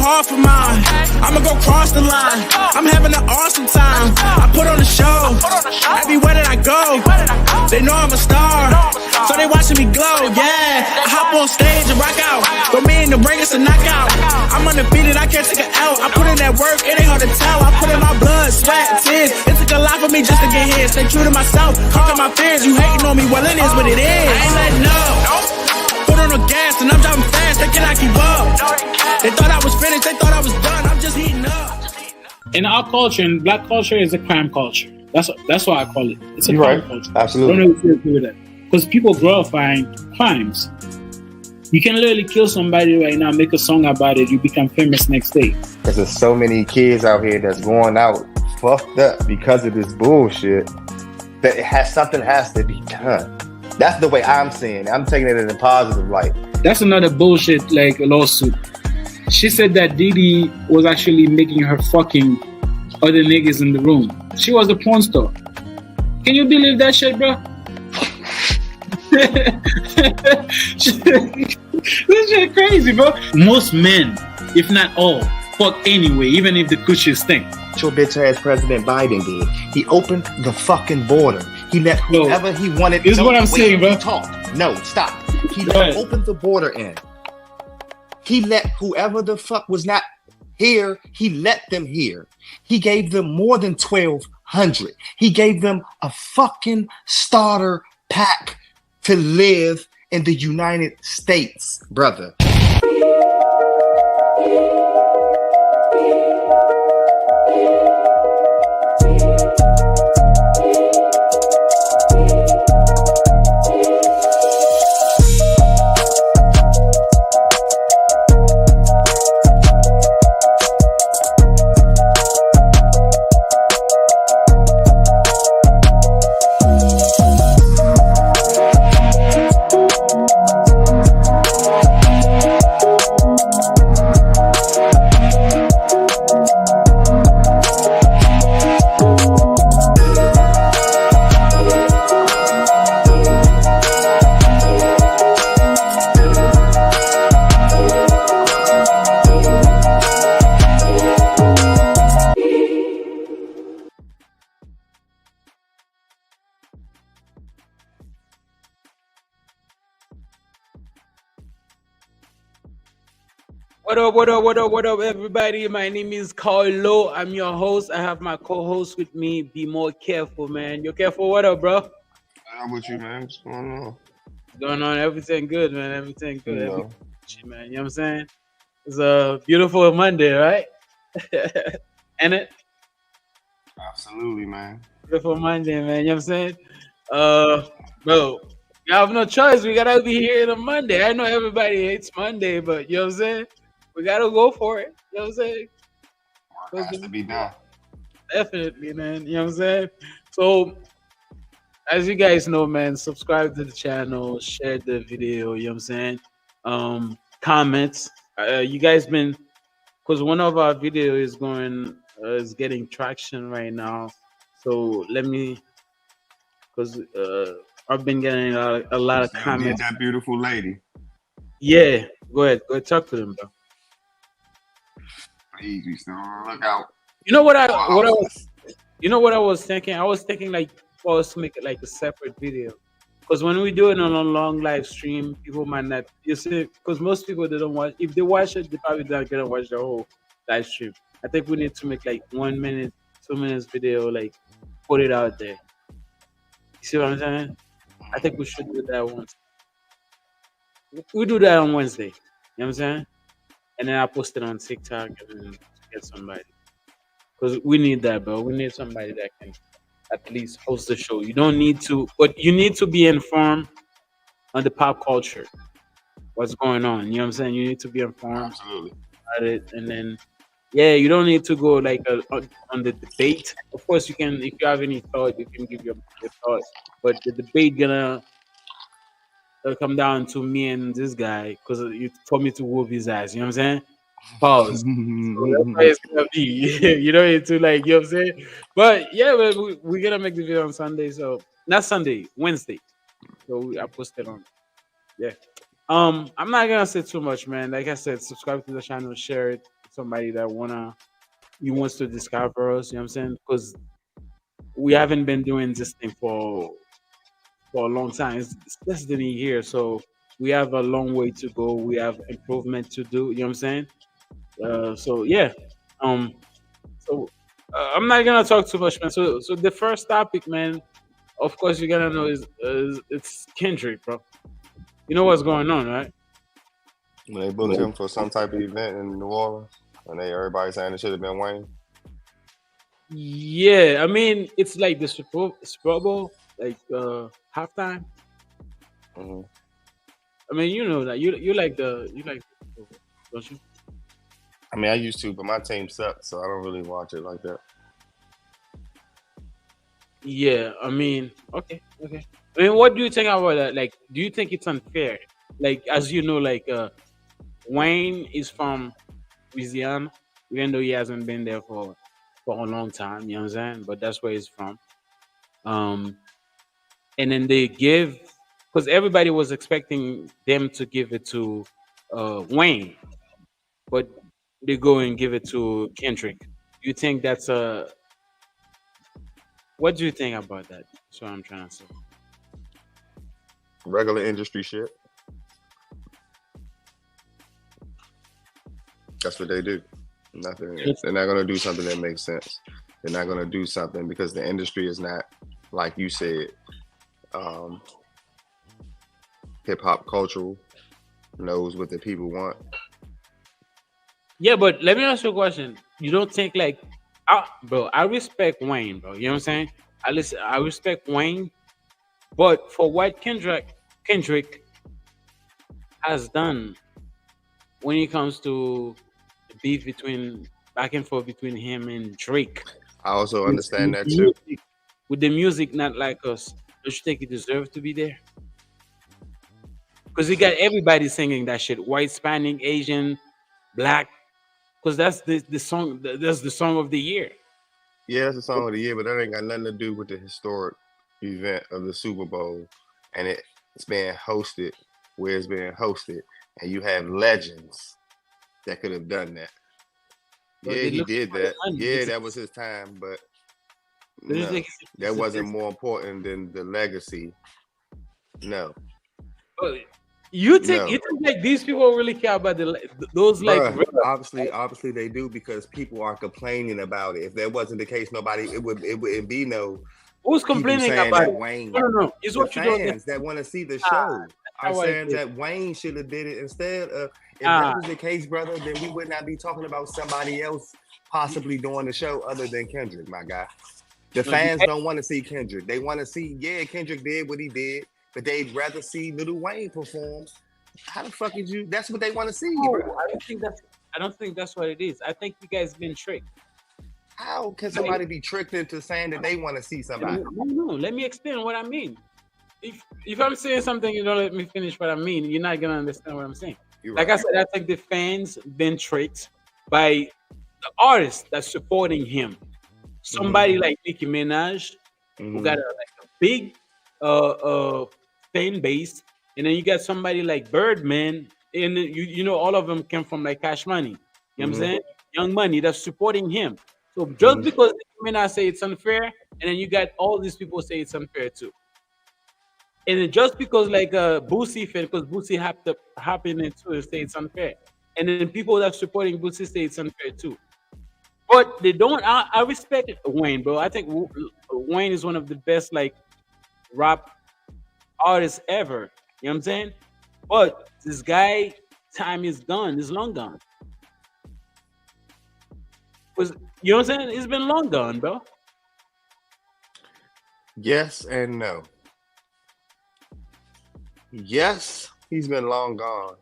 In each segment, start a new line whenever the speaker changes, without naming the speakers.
hard for mine. I'ma go cross the line. I'm having an awesome time. I put on a show. Everywhere that I go, they know I'm a star. So they watching me glow, yeah. I hop on stage and rock out. For me in the ring, it's a knockout. I'm undefeated, I can't take it out. I put in that work, it ain't hard to tell. I put in my blood, sweat, tears. It took a lot for me just to get here. Stay true to myself, conquer my fears. You hating on me, well it is what it is. I ain't letting up. Put on the gas and I'm driving fast, they cannot keep up. They thought I was finished, they thought I was done. I'm just heating up.
In our culture, in black culture, is a crime culture. That's what I call it. It's a
You're
crime
right.
culture.
Absolutely.
I don't know if you agree with that. Because people glorifying crimes. You can literally kill somebody right now, make a song about it, you become famous next day.
Because there's so many kids out here that's going out fucked up because of this bullshit that something has to be done. That's the way I'm seeing it. I'm taking it in a positive light.
That's another bullshit like lawsuit. She said that Didi was actually making her fucking other niggas in the room. She was a porn star. Can you believe that shit, bro? This shit crazy, bro. Most men, if not all, fuck anyway, even if the coochie stink.
Your bitch ass President Biden did. He opened the fucking border. He let whoever he wanted.
This is what I'm saying, bro.
No, stop. He opened the border in. He let whoever the fuck was not here, he let them here. He gave them more than 1,200. He gave them a fucking starter pack to live in the United States, brother.
What up, everybody? My name is Carlo. I'm your host. I have my co-host with me. Be more careful, man. You're careful. What up, bro?
How about you, man? What's going on?
What's going on? Everything good, man. Everything good.
Yeah.
Everything, man. You know what I'm saying? It's a beautiful Monday, right? Ain't it?
Absolutely, man.
Beautiful Monday, man. You know what I'm saying? Bro, you have no choice. We gotta be here on a Monday. I know everybody hates Monday, but you know what I'm saying? We gotta go for it. You know what I'm saying?
Work has to be done.
Definitely, man. You know what I'm saying? So, as you guys know, man, subscribe to the channel, share the video, you know what I'm saying? Comments. You guys been, because one of our videos is going, is getting traction right now. So, let me, because I've been getting a lot of comments.
That beautiful lady.
Yeah, go ahead, talk to them, bro.
Please, we still on the lookout.
You know what I was thinking? I was thinking like for us to make it like a separate video. Because when we do it on a long live stream, people might not, you see, because most people, they don't watch. If they watch it, they probably not gonna watch the whole live stream. I think we need to make like 1 minute, 2 minutes video, like put it out there. You see what I'm saying? I think we should do that once. We do that on Wednesday. You know what I'm saying? And then I post it on TikTok and then get somebody. Because we need that, bro. We need somebody that can at least host the show. You don't need to, but you need to be informed on the pop culture. What's going on. You know what I'm saying? You need to be informed about it. And then, yeah, you don't need to go like on the debate. Of course, you can, if you have any thought, you can give your thoughts. But the debate it'll come down to me and this guy because you told me to whoop his ass. You know what I'm saying? Pause. So that's why it's gonna be. You know, it's like, you know what I'm saying? But yeah, we're gonna make the video on Sunday. So not Sunday, Wednesday. So I posted on. Yeah. I'm not gonna say too much, man. Like I said, subscribe to the channel, share it. somebody that he wants to discover us. You know what I'm saying? Because we haven't been doing this thing for a long time. It's less than a year, so we have a long way to go. We have improvement to do. You know what I'm saying? So yeah. Um. So I'm not gonna talk too much, man. So the first topic, man. Of course, you're gonna know is it's Kendrick, bro. You know what's going on, right?
When they booked him for some type of event in New Orleans, and everybody saying it should have been Wayne.
Yeah, I mean it's like the Super Bowl, like halftime.
Mm-hmm.
I mean, you know that you like the Super Bowl, don't you?
I mean, I used to, but my team sucks, so I don't really watch it like that.
Yeah, I mean, okay. I mean, what do you think about that? Like, do you think it's unfair? Like, as you know, like Wayne is from Louisiana, even though he hasn't been there for a long time. You know what I'm saying? But that's where he's from. Um, and then they give because everybody was expecting them to give it to Wayne, but they go and give it to Kendrick. You think that's a what do you think about that? That's what I'm trying to say.
Regular industry shit. That's what they do. Nothing. They're not gonna do something that makes sense. They're not gonna do something because the industry is not, like you said, hip hop cultural, knows what the people want.
Yeah, but let me ask you a question. You don't think like, bro? I respect Wayne, bro. You know what I'm saying? I respect Wayne, but for what Kendrick has done when it comes to the beef between back and forth between him and Drake,
I also understand that too.
music, with the music not like us, don't you think he deserves to be there? Because he got everybody singing that shit: white, Hispanic, Asian, black. Because that's the song. That's the song of the year.
Yeah, that's the song of the year, but that ain't got nothing to do with the historic event of the Super Bowl, and it's being hosted where it's being hosted, and you have legends that could have done that.
But
Yeah,
they
he
look
did
for
that.
money.
Yeah, that was his time, but
Don't you
no,
think
that wasn't more important than the legacy. No,
Oh, you think
no.
you think like these people really care about those like
Bruh, obviously they do because people are complaining about it. If that wasn't the case, it wouldn't be no
who's
people
complaining
saying
about
that
it?
Wayne.
No. It's
The
what you don't.
fans that want to see the
Ah,
show
that's
are
how I
saying
feel.
that Wayne should have did it instead of. If
Ah,
that was the case, brother, then we would not be talking about somebody else possibly doing the show other than Kendrick, my guy. The
no,
fans don't want to see Kendrick. They want to see, Kendrick did what he did, but they'd rather see Lil Wayne perform. How the fuck is you? That's what they want to see, bro.
I don't think that's what it is. I think you guys been tricked.
How can somebody be tricked into saying that they want to see somebody?
No. Let me explain what I mean. If I'm saying something, you don't let me finish what I mean. You're not gonna understand what I'm saying.
You're
Like
right.
I said, I think the fans been tricked by the artist that's supporting him. Somebody like Nicki Minaj, who got a big fan base, and then you got somebody like Birdman, and you know all of them came from like Cash Money. You know what I'm saying? Young Money that's supporting him. So just because Nicki Minaj say it's unfair, and then you got all these people say it's unfair too. And then just because like Boosie fan, because Boosie happened into it say it's unfair, and then people that supporting Boosie say it's unfair too. But they don't. I respect Wayne, bro. I think Wayne is one of the best like rap artists ever. You know what I'm saying? But this guy, time is gone. It's long gone. Was you know what I'm saying? It's been long gone, bro.
Yes and no. Yes, he's been long gone.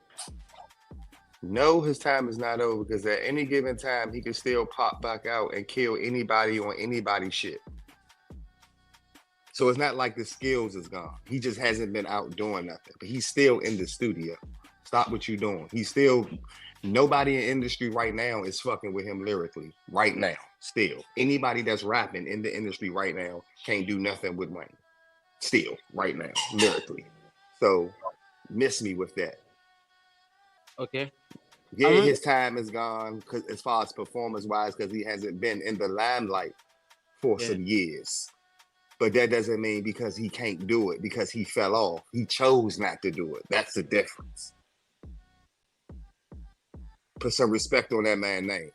No, his time is not over because at any given time he can still pop back out and kill anybody on anybody's shit. So it's not like the skills is gone. He just hasn't been out doing nothing. But he's still in the studio. Stop what you're doing. He's still nobody in industry right now is fucking with him lyrically. Right now. Still. Anybody that's rapping in the industry right now can't do nothing with Wayne. Still, right now, lyrically. So miss me with that.
Okay.
Yeah, his time is gone because as far as performance wise, because he hasn't been in the limelight for some years. But that doesn't mean because he can't do it, because he fell off. He chose not to do it. That's the difference. Put some respect on that man's name.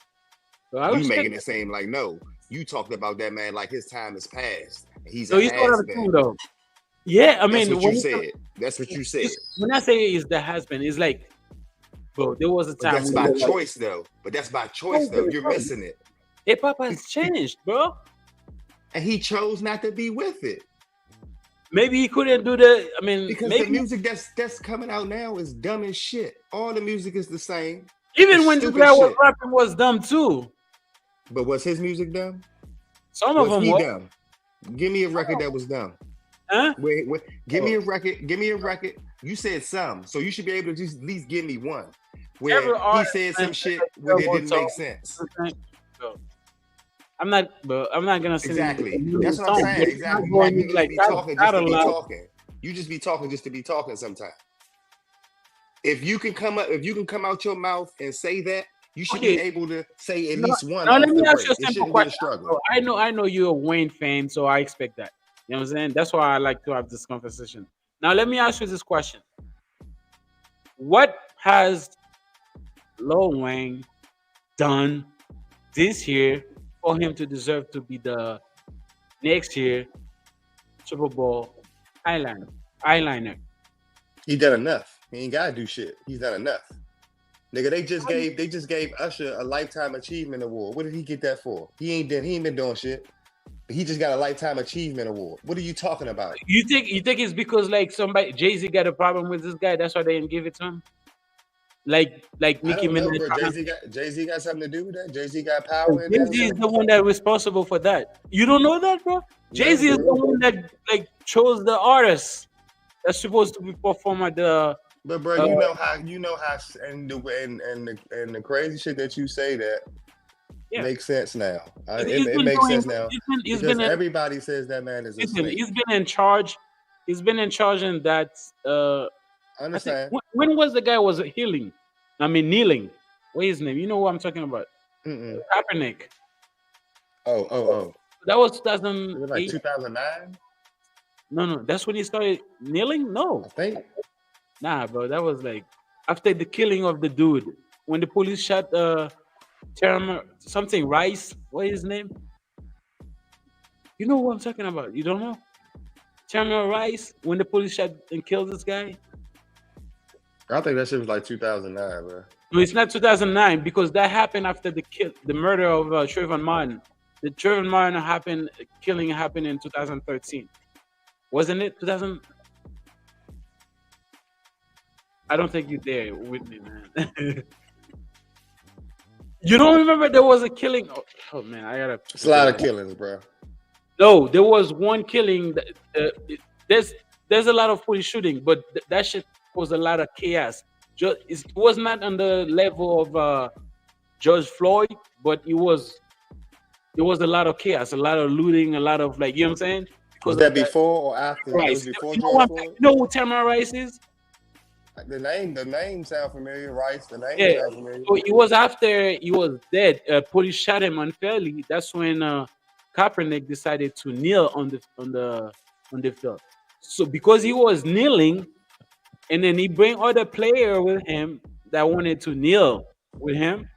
Well,
You making it seem like no. You talked about that man like his time is past. He's
so he's one of the two though. Yeah, I mean,
that's what you said. That's what you said.
When I say he's the husband, it's like, bro, there was a time.
But that's by choice, though. But that's by choice, though. You're missing it.
Hip hop has changed, bro.
And he chose not to be with it.
Maybe he couldn't do the. I mean,
because
maybe,
the music that's coming out now is dumb as shit. All the music is the same.
Even when this guy was rapping, was dumb too.
But was his music dumb?
Some of them were
dumb. Give me a record that was dumb.
Huh?
Wait. Give me a record. Give me a record. You said some, so you should be able to just at least give me one where he said some shit where it didn't make sense.
I'm not gonna say
exactly. That's what I'm saying. Exactly. You just be talking just to be talking. You just be talking just to be talking sometimes. If you can come out your mouth and say that, you should be able to say at least one.
Now let me ask you a simple question. I know you're a Wayne fan, so I expect that. You know what I'm saying? That's why I like to have this conversation. Now let me ask you this question: what has Lil Wayne done this year for him to deserve to be the next year Super Bowl eyeliner?
He done enough. He ain't gotta do shit. He's done enough. Nigga, they just gave Usher a Lifetime Achievement Award. What did he get that for? He ain't been doing shit. He just got a Lifetime Achievement Award. What are you talking about?
You think it's because like somebody Jay-Z got a problem with this guy, that's why they didn't give it to him? Like Nicki Minaj.
Jay-Z got something to do with that. Jay-Z got power in
Jay-Z is the one that's responsible for that. You don't know that, bro? Jay-Z is the one that like chose the artists that's supposed to be perform at the.
But bro, you know how, and the crazy shit that you say that makes sense now. It makes sense now. Everybody says that man is a snake.
He's been in charge. He's been in charge, and that.
I understand.
When was the guy was kneeling? What is his name? You know what I'm talking about? Kaepernick.
Oh.
That was 2008.
It was like 2009.
No, that's when he started kneeling. No,
I think.
Nah, bro, that was like after the killing of the dude when the police shot something Rice. What is his name? You know what I'm talking about? You don't know? Terminal Rice when the police shot and killed this guy.
I think that shit was like 2009, bro.
No, it's not 2009 because that happened after the murder of Trayvon Martin. The Trayvon Martin killing happened in 2013, wasn't it? 2000. I don't think you're there with me, man. You don't remember there was a killing? Oh man, I gotta.
It's a lot of killings, bro.
No, there was one killing. There's a lot of police shooting, but that shit was a lot of chaos. It was not on the level of George Floyd, but it was a lot of chaos, a lot of looting, a lot of like, you know what I'm saying?
Was that before or after?
Rice.
Before
you
George Floyd?
You know who Tamara Rice is?
The name sound familiar, Rice. The name sound familiar.
So it was after he was dead. Police shot him unfairly. That's when Kaepernick decided to kneel on the field. So because he was kneeling, and then he bring other player with him that wanted to kneel with him,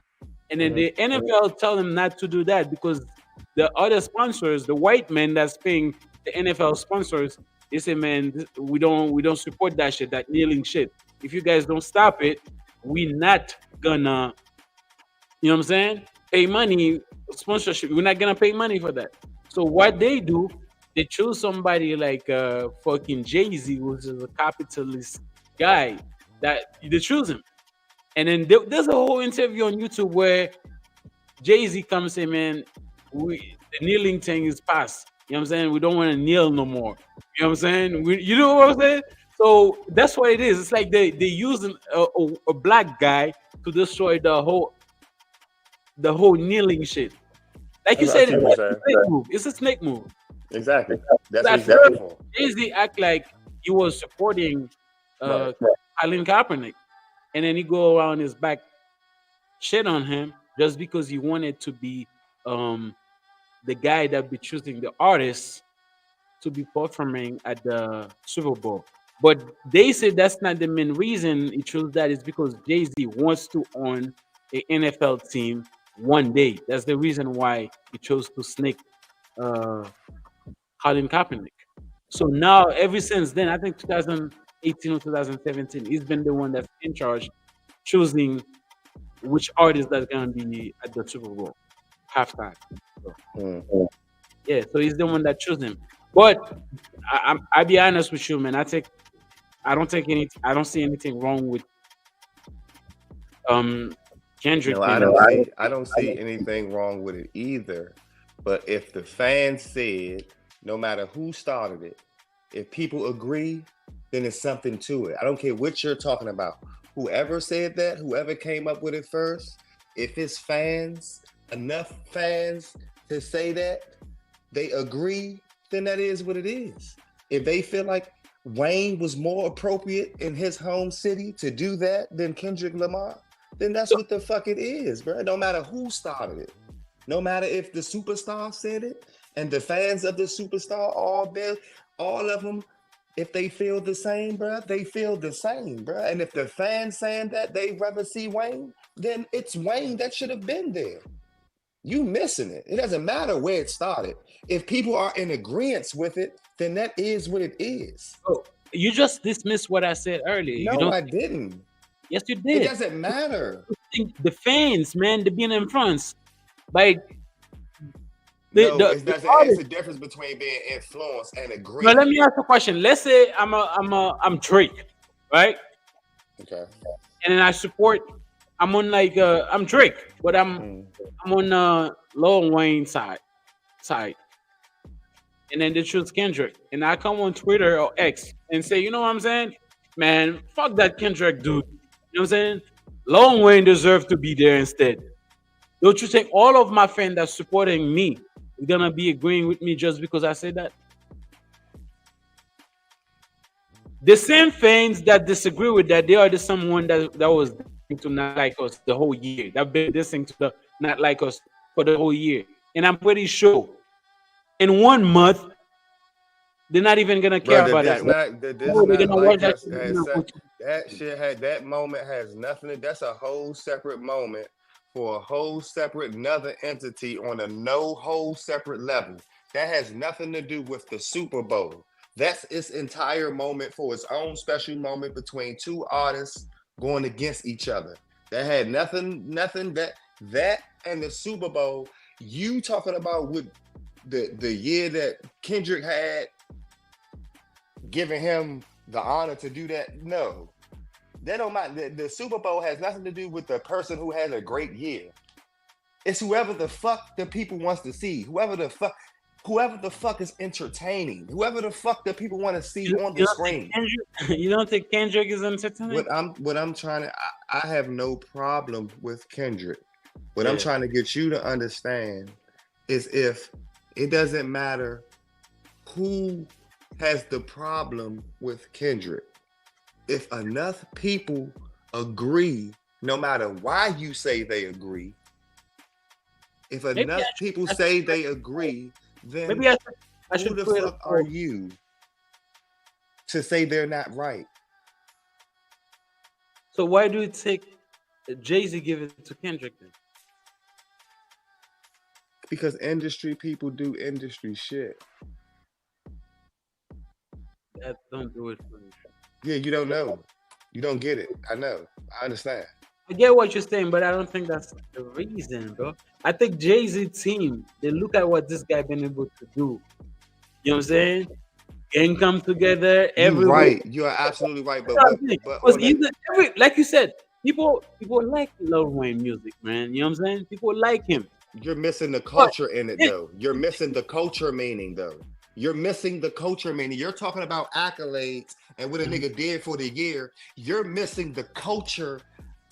and then the NFL tell him not to do that because the other sponsors, the white men that's paying the NFL sponsors, they say, man, we don't support that shit, that kneeling shit. If you guys don't stop it, we not gonna, you know what I'm saying? Pay money, sponsorship. We're not gonna pay money for that. So what they do, they choose somebody like fucking Jay-Z, which is a capitalist guy, that they choose him. And then there's a whole interview on YouTube where Jay-Z comes and say, man, the kneeling thing is past. You know what I'm saying? We don't want to kneel no more. You know what I'm saying? You know what I'm saying? So that's what it is. It's like they using a black guy to destroy the whole kneeling shit. Like you said, it's a snake move. It's a snake move.
Exactly. That's what exactly for.
Jay-Z act like he was supporting Colin Kaepernick, and then he go around his back shit on him just because he wanted to be um the guy that be choosing the artists to be performing at the Super Bowl. But they say that's not the main reason he chose that. Is because Jay Z wants to own a NFL team one day. That's the reason why he chose to snake uh, Colin Kaepernick. So now, ever since then, I think 2018 or 2017, he's been the one that's in charge, choosing which artist that's gonna be at the Super Bowl halftime. So,
Mm.
yeah, so he's the one that chose him. But I'll be honest with you, man. I don't see anything wrong with um Kendrick.
No, I don't see anything wrong with it either. But if the fans said, no matter who started it, if people agree, then it's something to it. I don't care what you're talking about. Whoever said that, whoever came up with it first, if it's fans, enough fans to say that they agree, then that is what it is. If they feel like Wayne was more appropriate in his home city to do that than Kendrick Lamar, then that's what the fuck it is, bro. No matter who started it, no matter if the superstar said it and the fans of the superstar all of them, if they feel the same, bro, they feel the same, bro. And if the fans saying that they rather see Wayne, then it's Wayne that should have been there. You missing it. It doesn't matter where it started. If people are in agreement with it, then that is what it is.
Oh, you just dismissed what I said earlier. You
No,
don't.
I didn't.
Yes, you
It
did.
doesn't matter.
The fans, man, they're being influenced by
No,
the
it's
artist.
a difference between being influenced and
Now,
agreeing.
let me ask a question. Let's say I'm Drake, right?
Okay.
And then I support. I'm on I'm Drake, but
Mm.
I'm on Lil Wayne side, and then they choose Kendrick, and I come on Twitter or X and say, you know what I'm saying, man, fuck that Kendrick dude. You know what I'm saying? Lil Wayne deserves to be there instead. Don't you think all of my fans that's supporting me is gonna be agreeing with me just because I said that? The same fans that disagree with that, they are the someone that was to not like us the whole year. That been listening to the not like us for the whole year. And I'm pretty sure in 1 month they're not even gonna care
Brother,
about that.
this
No, they're
not
gonna
like
watch that
us.
shit and not watch it.
That shit that moment has nothing. That's a whole separate moment for a whole separate another entity on a no whole separate level. That has nothing to do with the Super Bowl. That's its entire moment for its own special moment between two artists going against each other. That had nothing that and the Super Bowl. You talking about what the year that Kendrick had, giving him the honor to do that? No, that don't matter. The Super Bowl has nothing to do with the person who had a great year. It's whoever the fuck the people wants to see. Whoever the fuck is entertaining. Whoever the fuck that people want to see on the screen.
You don't think Kendrick is entertaining?
What I'm trying to, I have no problem with Kendrick. What I'm
Yeah.
trying to get you to understand is if it doesn't matter who has the problem with Kendrick. If enough people agree, no matter why you say they agree, if
Maybe
enough people say they agree, then
Maybe I
who
should
the
put it
fuck are you to say they're not right?
So why do it take Jay-Z give it to Kendrick then?
Because industry people do industry shit.
That don't do it for me.
Yeah, you don't know. You don't get it. I know. I understand.
I get what you're saying, but I don't think that's the reason, bro. I think Jay-Z team, they look at what this guy been able to do. You know what I'm saying? Gang come together every
You're right.
week.
You are absolutely right. But
Because
on that,
like you said, people like Lil Wayne music, man. You know what I'm saying? People like him.
you're missing the culture in it, though. You're missing the culture meaning, though. You're missing the culture meaning. You're talking about accolades and what a nigga did for the year. You're missing the culture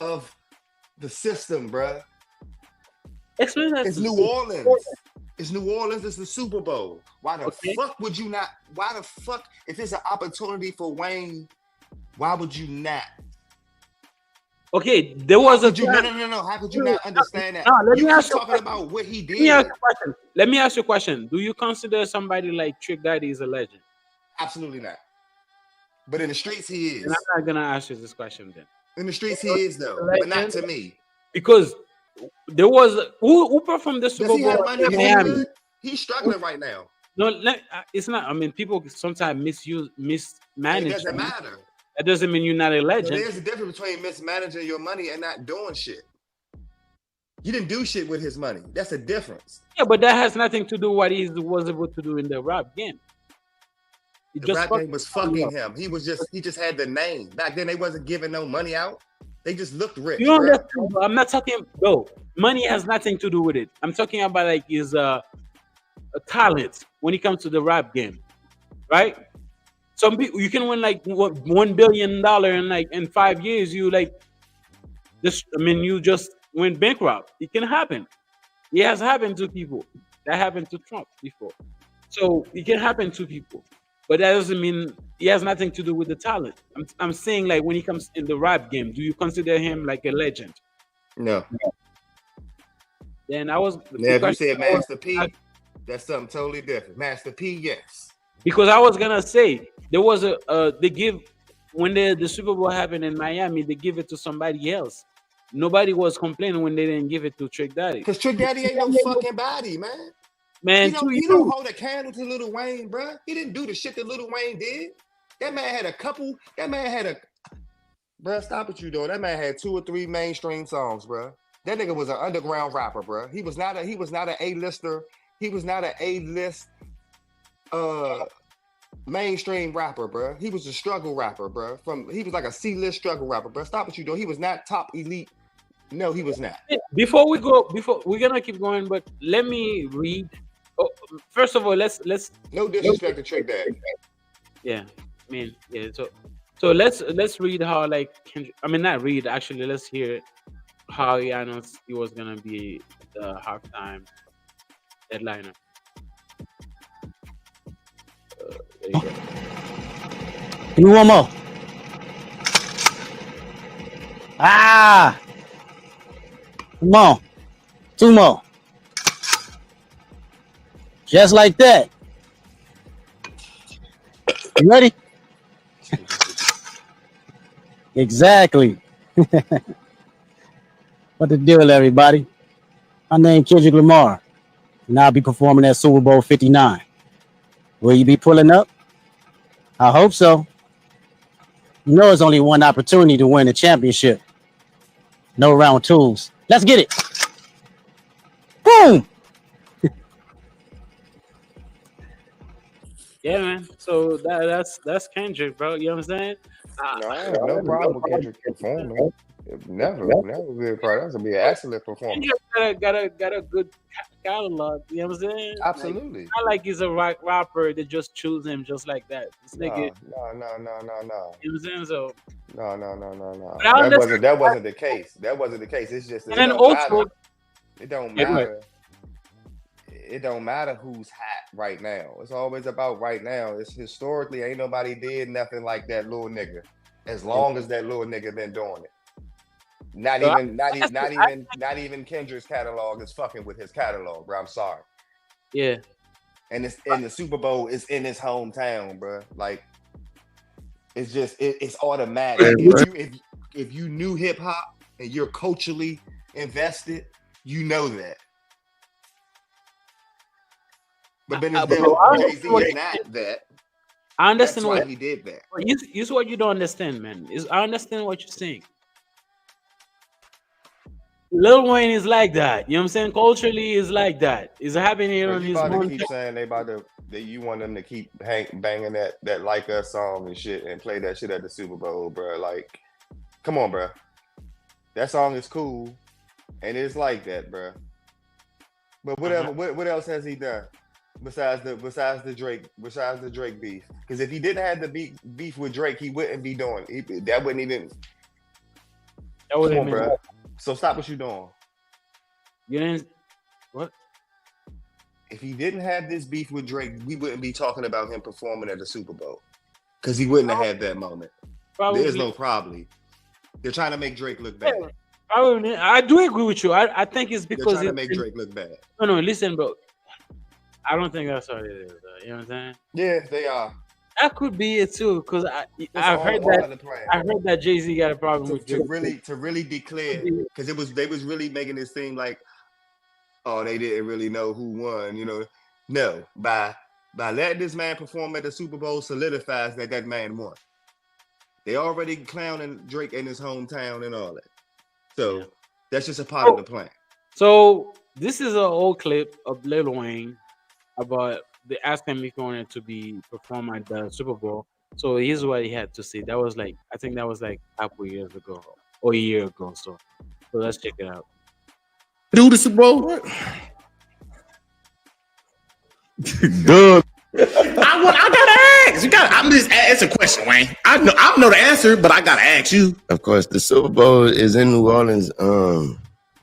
of the system, bruh.
Explain that
It's
to
New
me.
Orleans. It's New Orleans. It's the Super Bowl. Why the
Okay.
fuck would you not? Why the fuck? If it's an opportunity for Wayne, why would you not?
Okay, there was a
No,
time.
no. How could you not understand that?
No, let
You
me
keep
ask you a
talking
question.
about what he
Let me ask
did.
you a question. Let me ask you a question. Do you consider somebody like Trick Daddy is a legend?
Absolutely not. But in the streets, he
And
is.
I'm not gonna ask you this question then.
In the streets, he is though, but not
Legend,
to me.
because there was who performed the
Does
Super
he
Bowl
have money?
in
Is he
Miami.
good? He's struggling right now.
No, it's not. I mean, people sometimes
It
mismanage
doesn't
you.
matter.
That doesn't mean you're not a
No,
legend.
there's a difference between mismanaging your money and not doing shit. You didn't do shit with his money. That's a difference.
Yeah, but that has nothing to do what he was able to do in the rap game. It
The
just
rap game was fucking
up.
him. He just had the name. Back then, they wasn't giving no money out. They just looked rich.
You
Bro.
understand? Bro? I'm not talking. Bro, money has nothing to do with it. I'm talking about like his a talent when it comes to the rap game, right? Some people you can win like $1 billion in 5 years. You like this. I mean, you just went bankrupt. It can happen. It has happened to people. That happened to Trump before. So it can happen to people, but that doesn't mean he has nothing to do with the talent. I'm saying like when he comes in the rap game, do you consider him like a legend?
No.
Then I was
Now, if you said Master P, that's something totally different. Master P, yes.
because I was gonna say there was they give when the Super Bowl happened in Miami, they give it to somebody else. Nobody was complaining when they didn't give it to Trick Daddy.
Because Trick Daddy ain't no fucking body, man.
Man,
He don't hold a candle to Lil Wayne, bro. He didn't do the shit that Lil Wayne did. That man had Bro, stop what you doing. That man had 2 or 3 mainstream songs, bro. That nigga was an underground rapper, bro. He was not an A-lister. He was not an A-list mainstream rapper, bro. He was a struggle rapper, bro. He was like a C-list struggle rapper, bro. Stop what you doing. He was not top elite. No, he was not.
Before we're gonna keep going, but let me read. Oh, first of all, let's
No disrespect to Trick Daddy.
yeah, I mean, yeah. So let's read how like Kendrick, I mean not read actually. Let's hear how he announced he was gonna be the halftime headliner. There you go.
Give me one more. Ah! Come on. 2 more. Just like that. You ready? Exactly. What the deal, everybody? My name's Kendrick Lamar, and I'll be performing at Super Bowl 59. Will you be pulling up? I hope so. You know it's only one opportunity to win the championship. No round twos. Let's get it. Boom!
Yeah, man. So that's Kendrick, bro. You know what I'm saying?
No, I have no problem with Kendrick performing. Never be a part. That's gonna be an excellent performance.
Kendrick got a good catalog. You know what I'm saying?
Absolutely.
Not like he's a rapper that just choose him just like that. This nigga.
No.
You know what I'm saying? So
No.
But I
That wasn't the case. That wasn't the case. It's just that
and then also
it don't
Yeah, go
matter. It don't matter who's hot right now. It's always about right now. It's historically ain't nobody did nothing like that little nigga. As long as that little nigga been doing it. Not even Kendrick's catalog is fucking with his catalog, bro. I'm sorry.
yeah.
And it's in the Super Bowl, it's in his hometown, bro. Like it's just it's automatic. If you knew hip hop and you're culturally invested, you know that. But then Jay-Z is not that.
I understand
That's why
what
he did that.
you what you don't understand, man. Is I understand what you're saying. Lil Wayne is like that. You know what I'm saying? Culturally is like that. It's happening here on
You
his
about to
own.
keep saying that you want them to keep banging that Like Us song and shit and play that shit at the Super Bowl, bro. Like, come on, bro. That song is cool, and it's like that, bro. But whatever. What else has he done besides the Drake beef? Because if he didn't have the beef with Drake, he wouldn't be doing that. Wouldn't even.
That would
Come on,
have been.
bro. So stop what you're doing.
You didn't. What?
If he didn't have this beef with Drake, we wouldn't be talking about him performing at the Super Bowl because he wouldn't have had that moment.
Probably.
There's no probably. They're trying to make Drake look bad.
I do agree with you. I think it's
They're
because
trying to make Drake look bad.
No, listen, bro. I don't think that's what it is. You know what I'm saying?
Yeah, they are.
That could be it too, because I heard that Jay-Z got a problem with
to really declare, because they was really making it seem like, oh, they didn't really know who won. You know, no, by letting this man perform at the Super Bowl solidifies that man won. They already clowning Drake in his hometown and all that, so that's just a part of the plan.
So this is an old clip of Lil Wayne about they asked him if he wanted to be perform at the Super Bowl. So here's what he had to say. That was like, I think that was like a couple years ago or a year ago. So let's check it out.
Do the Super Bowl? Good. I gotta ask. I'm just asking a question, Wayne. I know the answer, but I gotta ask you.
Of course, the Super Bowl is in New Orleans.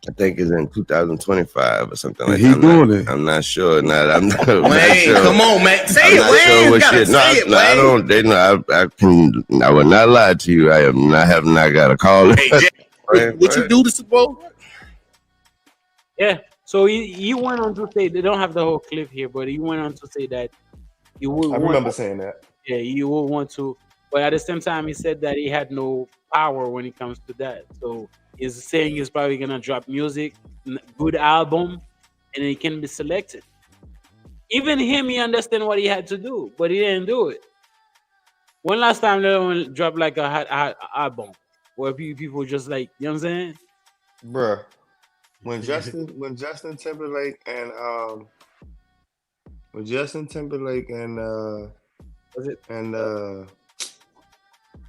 I think it's in 2025 or something like that.
He's doing it.
I'm not sure. I'm not
Wayne,
sure.
come on, man. Say
I'm
it,
not
Wayne.
sure what
Gotta
shit.
say it, Wayne.
I don't. They know. I will not lie to you. I have not got a call.
Hey, Jack, would you do the Super Bowl?
Yeah. So he went on to say, they don't have the whole clip here, but he went on to say that you would.
I remember saying that. Yeah,
you would want to, but at the same time, he said that he had no power when it comes to that. So he's saying he's probably gonna drop music, good album, and then he can be selected. Even him, he understand what he had to do, but he didn't do it. When last time they dropped like a hot album where people just like, you know what I'm saying?
Bruh. When Justin Timberlake and
was it
and
the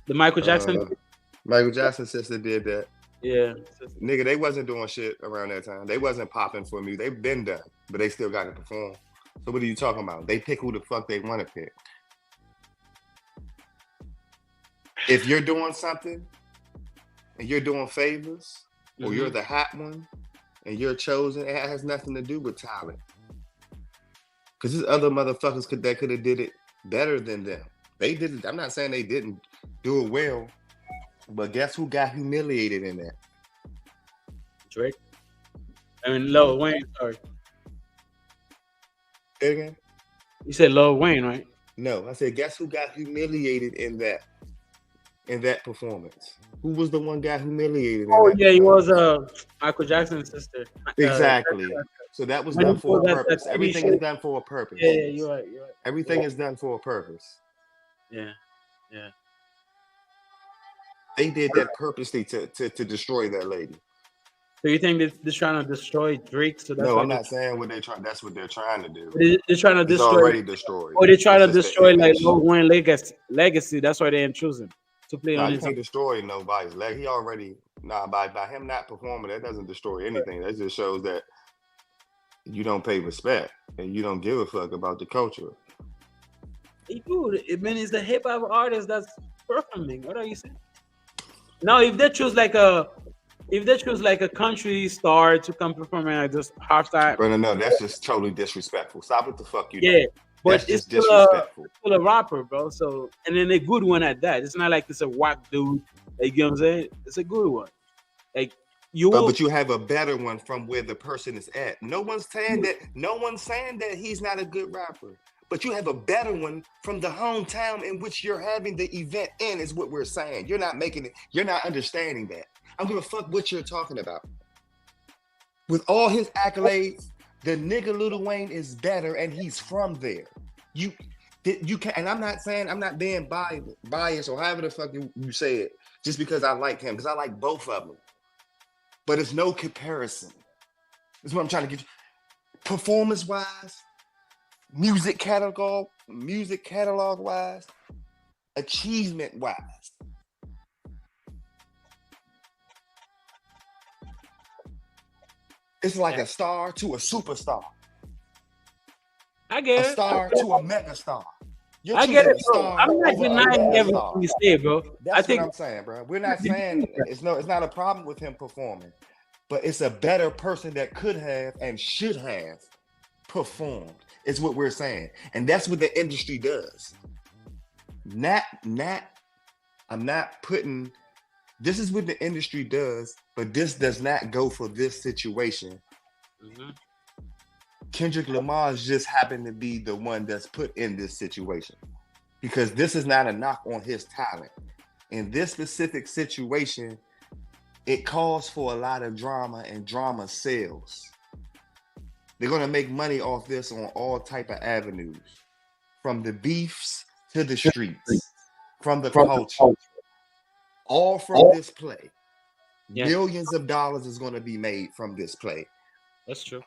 Michael Jackson
sister did that.
Yeah.
Nigga, they wasn't doing shit around that time. They wasn't popping for me. They've been done, but they still got to perform. So what are you talking about? They pick who the fuck they want to pick. If you're doing something and you're doing favors, or you're the hot one and you're chosen, it has nothing to do with talent. Because there's other motherfuckers that could have did it better than them. They didn't. I'm not saying they didn't do it well, but guess who got humiliated in that?
Drake. I mean, Lil Wayne. Sorry.
Say it again?
You said Lil Wayne, right?
No, I said guess who got humiliated in that performance? Who was the one got humiliated?
He was Michael Jackson's sister.
Exactly. So that was done for a purpose. Everything is done for a purpose.
Yeah, you're right.
Everything is done for a purpose.
Yeah.
They did that purposely to destroy that lady.
So you think they're trying to destroy Drake? So that's
no, I'm not saying what they're trying. That's what they're trying to do.
They're trying to destroy.
It's already destroyed.
Or they're trying to destroy like Lil Wayne legacy. That's why they didn't choose him to play on his.
You can't destroy nobody's leg. He already by him not performing, that doesn't destroy anything. That just shows that you don't pay respect and you don't give a fuck about the culture.
Dude, I mean, it's the hip hop artist that's performing. What are you saying? Now, if they choose like a country star to come performing at this halftime,
bro, no, that's just totally disrespectful. Stop what the fuck you.
Yeah, but
that's
it's
just disrespectful.
Still a rapper, bro. So, and then a good one at that. It's not like it's a whack dude. Like, you know what I'm saying? It's a good one. Like
but you have a better one from where the person is at. No one's saying that he's not a good rapper. But you have a better one from the hometown in which you're having the event in, is what we're saying. You're not making it. You're not understanding that. I'm gonna fuck what you're talking about. With all his accolades, the nigga Lil Wayne is better, and he's from there. You can, and I'm not saying I'm not being biased or however the fuck you say it, just because I like him, because I like both of them. But it's no comparison. That's what I'm trying to get you. Performance-wise, music catalog wise, achievement wise. It's like a star to a superstar.
I get
a star to a mega star.
I get it, bro. I'm not denying everything you say, bro.
That's what I'm saying, bro. We're not saying it's not a problem with him performing, but it's a better person that could have and should have performed. Is what we're saying, and that's what the industry does. I'm not putting This is what the industry does, but this does not go for this situation.
Mhm.
Kendrick Lamar just happened to be the one that's put in this situation because this is not a knock on his talent. In this specific situation, it calls for a lot of drama, and drama sells. They're gonna make money off this on all type of avenues, from the beefs to the streets, from the culture, all from this play.
Yeah.
Millions of dollars is gonna be made from this play
That's true.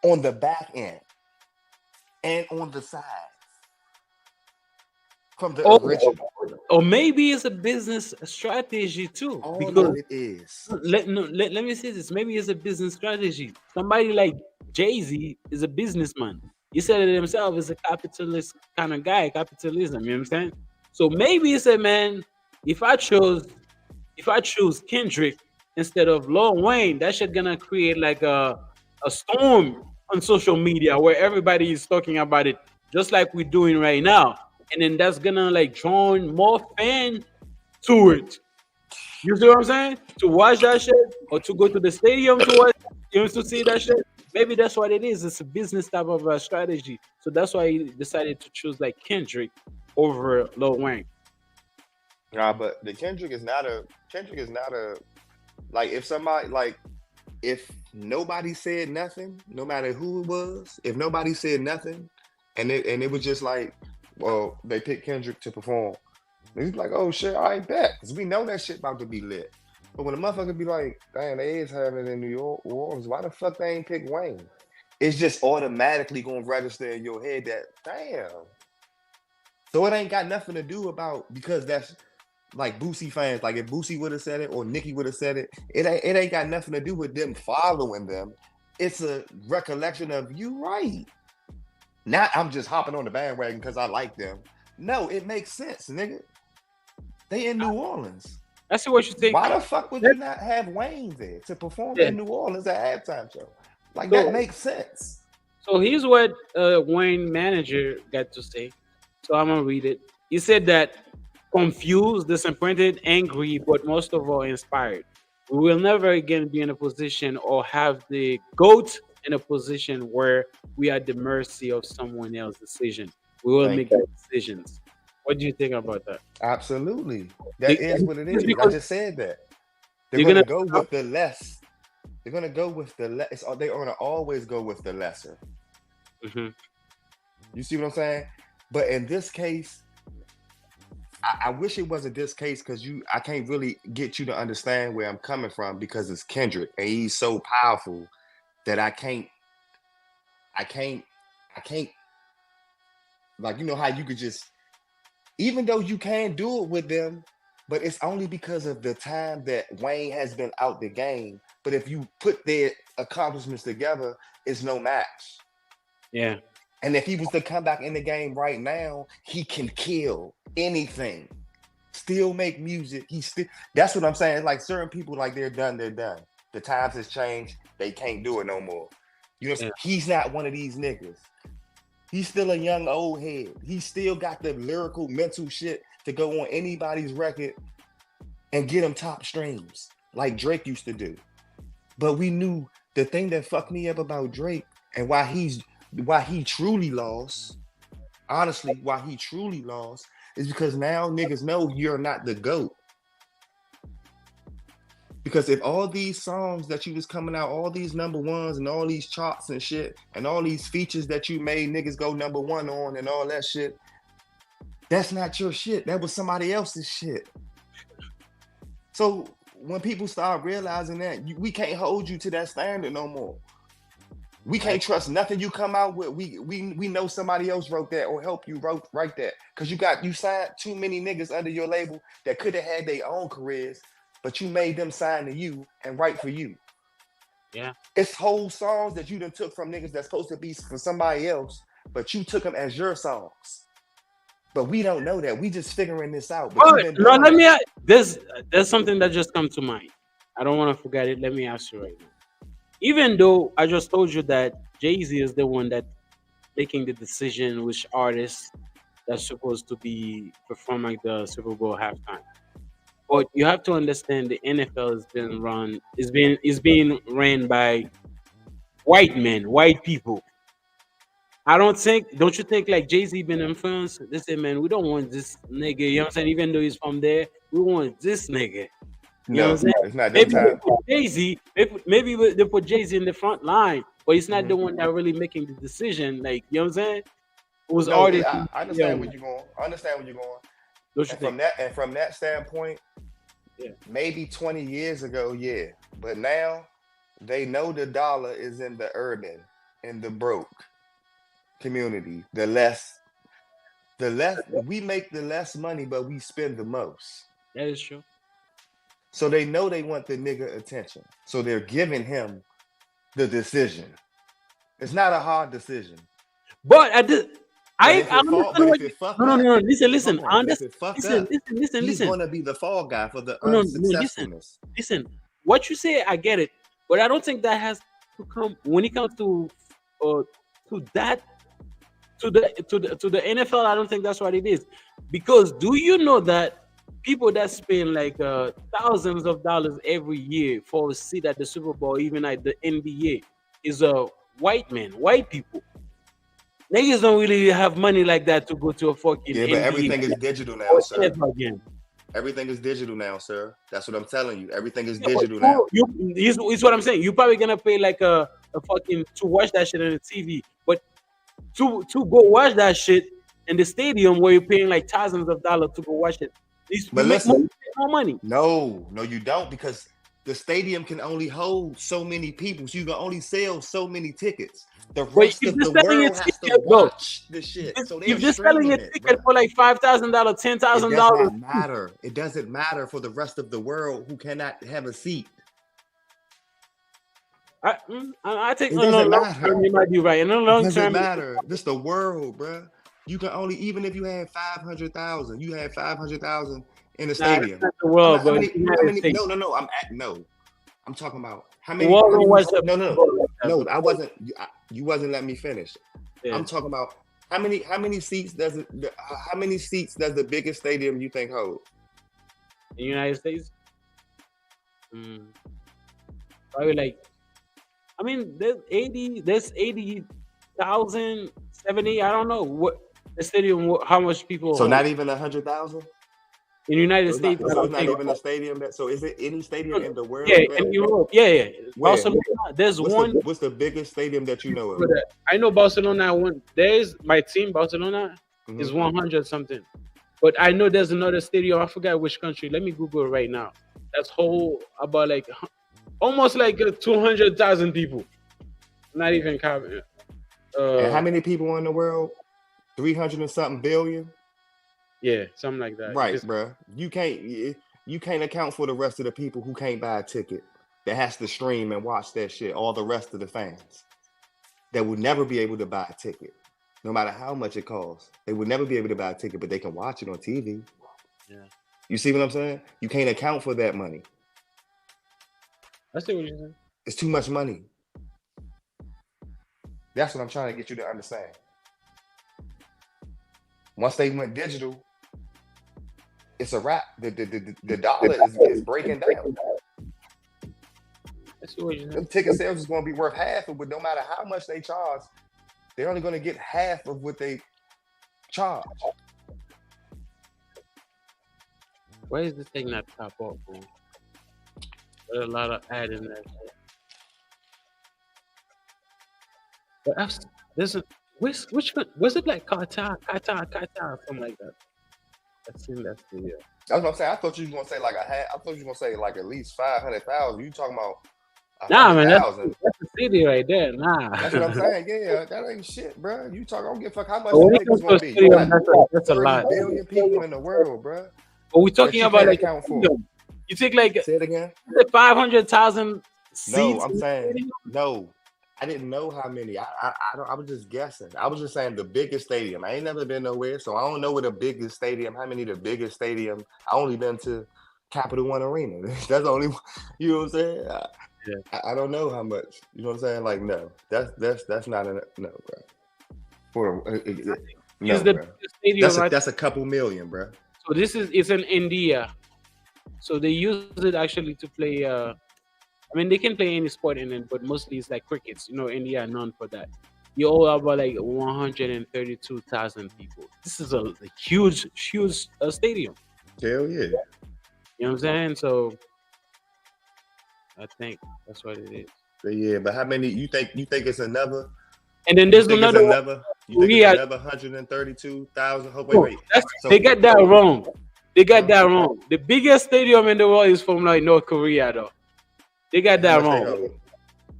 on the back end and on the side from the original.
Or maybe it's a business strategy too.
All
Because
of it is.
let me say this. Maybe it's a business strategy. Somebody like Jay-Z is a businessman. He said it himself, is a capitalist kind of guy, capitalism, you know what I'm saying? So maybe he said, man, if I choose Kendrick instead of Lil Wayne, that shit gonna create like a storm on social media where everybody is talking about it, just like we're doing right now. And then that's gonna like draw more fans to it. You see what I'm saying? To watch that shit or to go to the stadium to watch, you know, to see that shit. Maybe that's what it is. It's a business type of strategy. So that's why he decided to choose like Kendrick over Lil Wayne.
Nah, but the Kendrick is not a like if somebody like if nobody said nothing, no matter who it was, if nobody said nothing, and it was just like, well, they picked Kendrick to perform. He's like, oh shit, I ain't bet. Because we know that shit about to be lit. But when a motherfucker be like, damn, they is having it in New York, Orleans, why the fuck they ain't pick Wayne? It's just automatically gonna register in your head that, damn. So it ain't got nothing to do about, because that's like Boosie fans, like if Boosie would have said it or Nicki would have said it, it ain't got nothing to do with them following them. It's a recollection of, you right. Not I'm just hopping on the bandwagon because I like them. No, it makes sense, nigga. They in New Orleans.
I see what you think.
Why the fuck would you not have Wayne there to perform in New Orleans at halftime show? Like,
So-
that makes sense.
So here's what Wayne manager got to say. So I'm gonna read it. He said that confused, disappointed, angry, but most of all inspired. We will never again be in a position or have the GOAT in a position where we are at the mercy of someone else's decision. We will
Thank
make
you.
the decisions. What do you think about that?
Absolutely. That
It-
is what it is. I
because-
just said that. They're
You're
gonna
gonna-
go with the less. They're gonna go with the less. They're gonna always go with the lesser.
Mhm.
You see what I'm saying? But in this case, I wish it wasn't this case because I can't really get you to understand where I'm coming from because it's Kendrick and he's so powerful that I can't like, you know how you could just, even though you can do it with them, but it's only because of the time that Wayne has been out the game. But if you put their accomplishments together, it's no match.
Yeah.
And if he was to come back in the game right now, he can kill anything, still make music. That's what I'm saying. Like certain people, like they're done. The times has changed. They can't do it no more. You know, He's not one of these niggas. He's still a young old head. He still got the lyrical mental shit to go on anybody's record and get them top streams like Drake used to do. But we knew the thing that fucked me up about Drake and why he truly lost, honestly, why he truly lost is because now niggas know you're not the GOAT. Because if all these songs that you was coming out, all these number ones and all these charts and shit, and all these features that you made niggas go number one on and all that shit, that's not your shit. That was somebody else's shit. So when people start realizing that, we can't hold you to that standard no more. We can't trust nothing you come out with. We know somebody else wrote that or help you write that. Because you signed too many niggas under your label that could have had their own careers, but you made them sign to you and write for you.
Yeah.
It's whole songs that you done took from niggas that's supposed to be for somebody else, but you took them as your songs. But we don't know that. We just figuring this out. But
Oh,
you been
no,
doing that.
there's something that just come to mind. I don't want to forget it. Let me ask you right now. Even though I just told you that Jay-Z is the one that making the decision which artists that's supposed to be performing the Super Bowl halftime. But you have to understand the NFL is being ran by white men, white people. Don't you think like Jay-Z been influenced? They say, man, we don't want this nigga, you know what I'm saying? Even though he's from there, we want this nigga. You know what I'm
No,
saying?
it's not them
Maybe they
time.
put Jay-Z, they put Jay-Z in the front line, but he's not the one that really making the decision. Like, you know what I'm saying? It was
No,
artists.
I understand where you're going. I understand where you're going.
Don't you
And
think?
from that standpoint,
Yeah.
maybe 20 years ago, yeah. But now they know the dollar is in the urban, in the broke community. The less we make the less money, but we spend the most.
That is true.
So they know they want the nigga attention. So they're giving him the decision. It's not a hard decision.
But I did.
But
I
if it fall,
understand
but
what
if
you.
it fuck
No, no,
up,
no, no. Listen.
hold
I
on. But if
understand.
it fuck
Listen,
up,
listen.
he's gonna be the fall guy for the
No, no,
unsuccessfulness.
listen. What you say, I get it, but I don't think that has to come when it comes to that to the NFL. I don't think that's what it is, because do you know that people that spend like thousands of dollars every year for a seat at the Super Bowl, even at the NBA, is white men, white people. Niggas don't really have money like that to go to a fucking
Yeah, but
NBA
everything is digital now,
or
sir.
NFL game.
Everything is digital now, sir. That's what I'm telling you. Everything is
Yeah, but
digital now.
it's what I'm saying. You're probably gonna pay like a fucking to watch that shit on the TV, but to go watch that shit in the stadium where you're paying like thousands of dollars to go watch it,
But
you make
listen,
more money.
no, you don't, because the stadium can only hold so many people, so you can only sell so many tickets. The
But
rest
if
of
you're
the
selling a
world has to
ticket, bro,
watch the shit. So they're
if you're selling a
streaming it,
ticket
bruh.
for like $5,000, ten
It
thousand
does
dollars,
not matter. It doesn't matter for the rest of the world who cannot have a seat.
I think
It
on the
doesn't
long
matter.
term you might be right. In the
It
long
doesn't
term,
matter. This the world, bruh. You can only, even if you had 500,000, you had 500,000 in the
nah, it's
stadium.
not the
How
world,
many?
but it's the
How
United
many?
States.
No. I'm talking about how
The
many?
world
How
don't
many?
watch the
No.
football like that,
No,
but
I wasn't. You wasn't letting me finish.
yeah.
I'm talking about how many seats does it? How many seats does the biggest stadium you think hold?
In the United States, probably like, I mean, there's 80,000, 70. I don't know what the stadium, how much people
So
hold.
not even 100,000.
In the United
So it's not,
States, I
so
don't
it's not
think.
even a stadium that. So is it any stadium in the world?
Yeah,
that-
in Europe, yeah.
Where?
Barcelona, there's one.
What's the biggest stadium that you know of?
I know Barcelona. There's my team, Barcelona, is 100 something. But I know there's another stadium. I forgot which country. Let me Google it right now. That's whole about like almost like 200,000 people. Not even counting.
And how many people in the world? 300 and something billion.
Yeah, something like that.
Right, bruh. You can't account for the rest of the people who can't buy a ticket, that has to stream and watch that shit. All the rest of the fans that would never be able to buy a ticket, no matter how much it costs. They would never be able to buy a ticket, but they can watch it on TV.
Yeah.
You see what I'm saying? You can't account for that money.
I see what you're saying.
It's too much money. That's what I'm trying to get you to understand. Once they went digital, it's a wrap. The dollar is breaking down.
I see what you're saying.
Them ticket sales is going to be worth half of, but no matter how much they charge, they're only going to get half of what they charge.
Why is this thing not top off, bro? There's a lot of ad in that shit. But which was it like Qatar, something like that? I've seen that video.
That's what I'm saying. I thought you was gonna say like a half. I thought you was gonna say like at least 500,000. You talking about
Nah, man,
100,000?
that's the city right there. Nah,
That's what I'm saying. Yeah, that ain't shit, bro. You talking? I don't give a fuck how much
But when
the
it comes
niggas
to
gonna
a
be. You
stadium,
got
that's a
30
lot.
billion people in the world, bro.
But we're talking
you
about
can't
like
account for.
you think like
Say it again.
500,000 seats.
No, I'm
in the
saying
stadium?
no. I didn't know how many. I was just guessing. I was just saying the biggest stadium. I ain't never been nowhere, so I don't know where the biggest stadium. How many the biggest stadium? I only been to Capital One Arena. That's the only one. You know what I'm saying? I don't know how much. You know what I'm saying? Like no, that's not a no, bro. No,
Is the
bro.
biggest stadium right?
That's a couple million, bro.
So it's in India. So they use it actually to play. I mean, they can play any sport in it, but mostly it's like crickets. You know, India are known for that. You all have about like 132,000 people. This is a huge, huge stadium.
Hell yeah.
You know what I'm saying? So I think that's what it is.
But yeah, but how many you think it's another?
And then
You
there's
think it's
another one.
another? You think
Korea-
it's another 132,000? Wait,
No,
wait. So-
they got that wrong. They got that wrong. The biggest stadium in the world is from like North Korea, though. They got that
How much they
wrong.
hold?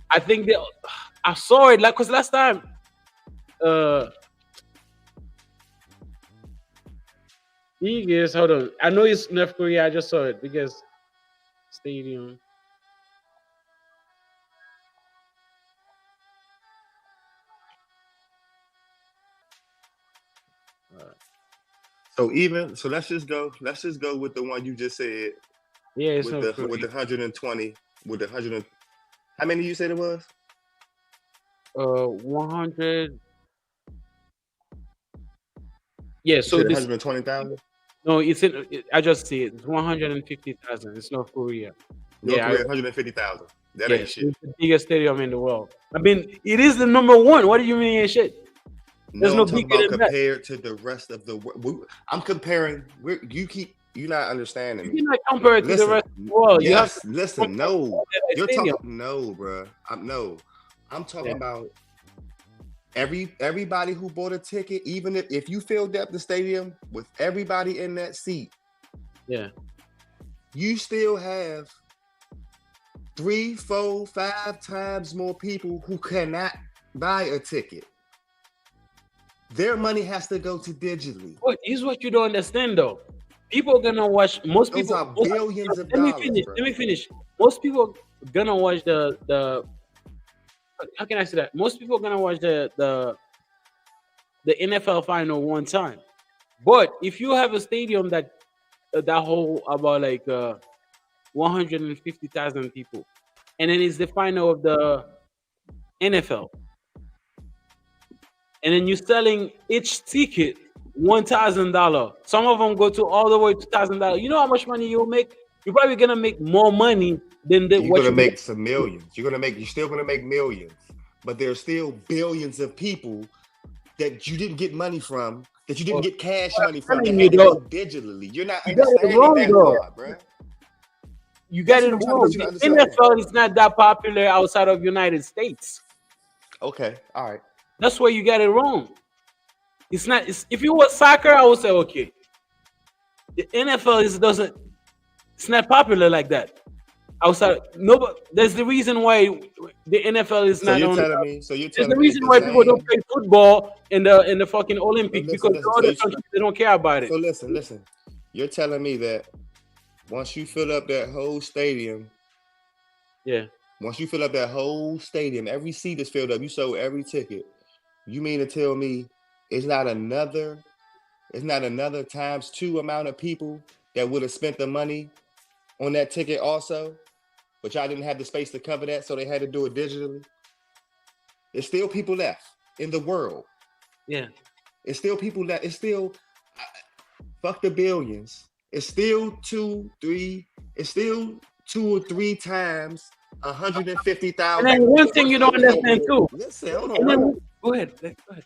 I think they. I saw it like because last time. Biggest. Hold on. I know it's North Korea. I just saw it. Biggest stadium.
So let's just go with the one you just said
Yeah, it's
with
North
the
Korea.
120 with the 100. How many you said it was?
100. Yeah.
You
So
said
this.
120,000.
No, it's in. I just see it. It's 150,000. It's North Korea.
North
Yeah,
Korea 150,000. That
Yeah,
ain't shit.
it's the biggest stadium in the world. I mean, it is the number one. What do you mean ain't shit? There's
No,
no
I'm talking
bigger
about
than that.
compared to the rest of the world. I'm comparing. You're not understanding
You
me.
cannot compare it to the
Listen,
rest of the world. You have
yes,
to
listen,
compare
no.
that
You're
stadium.
talking no, bro. I'm talking
Yeah.
about everybody who bought a ticket, even if you filled up the stadium with everybody in that seat,
Yeah.
you still have 3, 4, 5 times more people who cannot buy a ticket. Their money has to go to digitally.
But here's what you don't understand though. People are gonna watch. Most
Those
people.
are billions of
Let me
dollars,
finish.
bro.
Let me finish. Most people gonna watch the. How can I say that? Most people gonna watch the NFL final one time. But if you have a stadium that hold about like 150,000 people, and then it's the final of the NFL, and then you're selling each ticket $1,000. Some of them go to all the way to $1,000. You know how much money you'll make? You're probably gonna make more money than
You're
what
gonna
you
make some millions. You're still gonna make millions, but there's still billions of people that you didn't get money from, that you didn't get cash money from, that
telling
had
you,
to
though,
go digitally. You're not
you got it
understanding
wrong,
that
though.
part, bro.
You got
That's
it
what I'm trying to
wrong.
get you to
The
understand.
NFL is not that popular outside of United States.
Okay, all right.
That's where you got it wrong. It's not. If it was soccer, I would say okay. The NFL doesn't. It's not popular like that. Outside, no, but there's the reason why the NFL is
So
not
you're
on.
telling me. So you're
There's
telling
the
me
reason why people don't play football in the fucking Olympics
Listen,
because
listen,
the other
so
countries they don't care about it.
So listen. You're telling me that once you fill up that whole stadium,
Yeah.
once you fill up that whole stadium, every seat is filled up. You sold every ticket. You mean to tell me it's not another times 2 amount of people that would have spent the money on that ticket also, but y'all didn't have the space to cover that, so they had to do it digitally? There's still people left in the world.
Yeah.
It's still people that it's still fuck the billions. It's still 2 or 3 times 150,000.
And then one thing you don't understand too.
Listen, hold
And
on.
then, go ahead.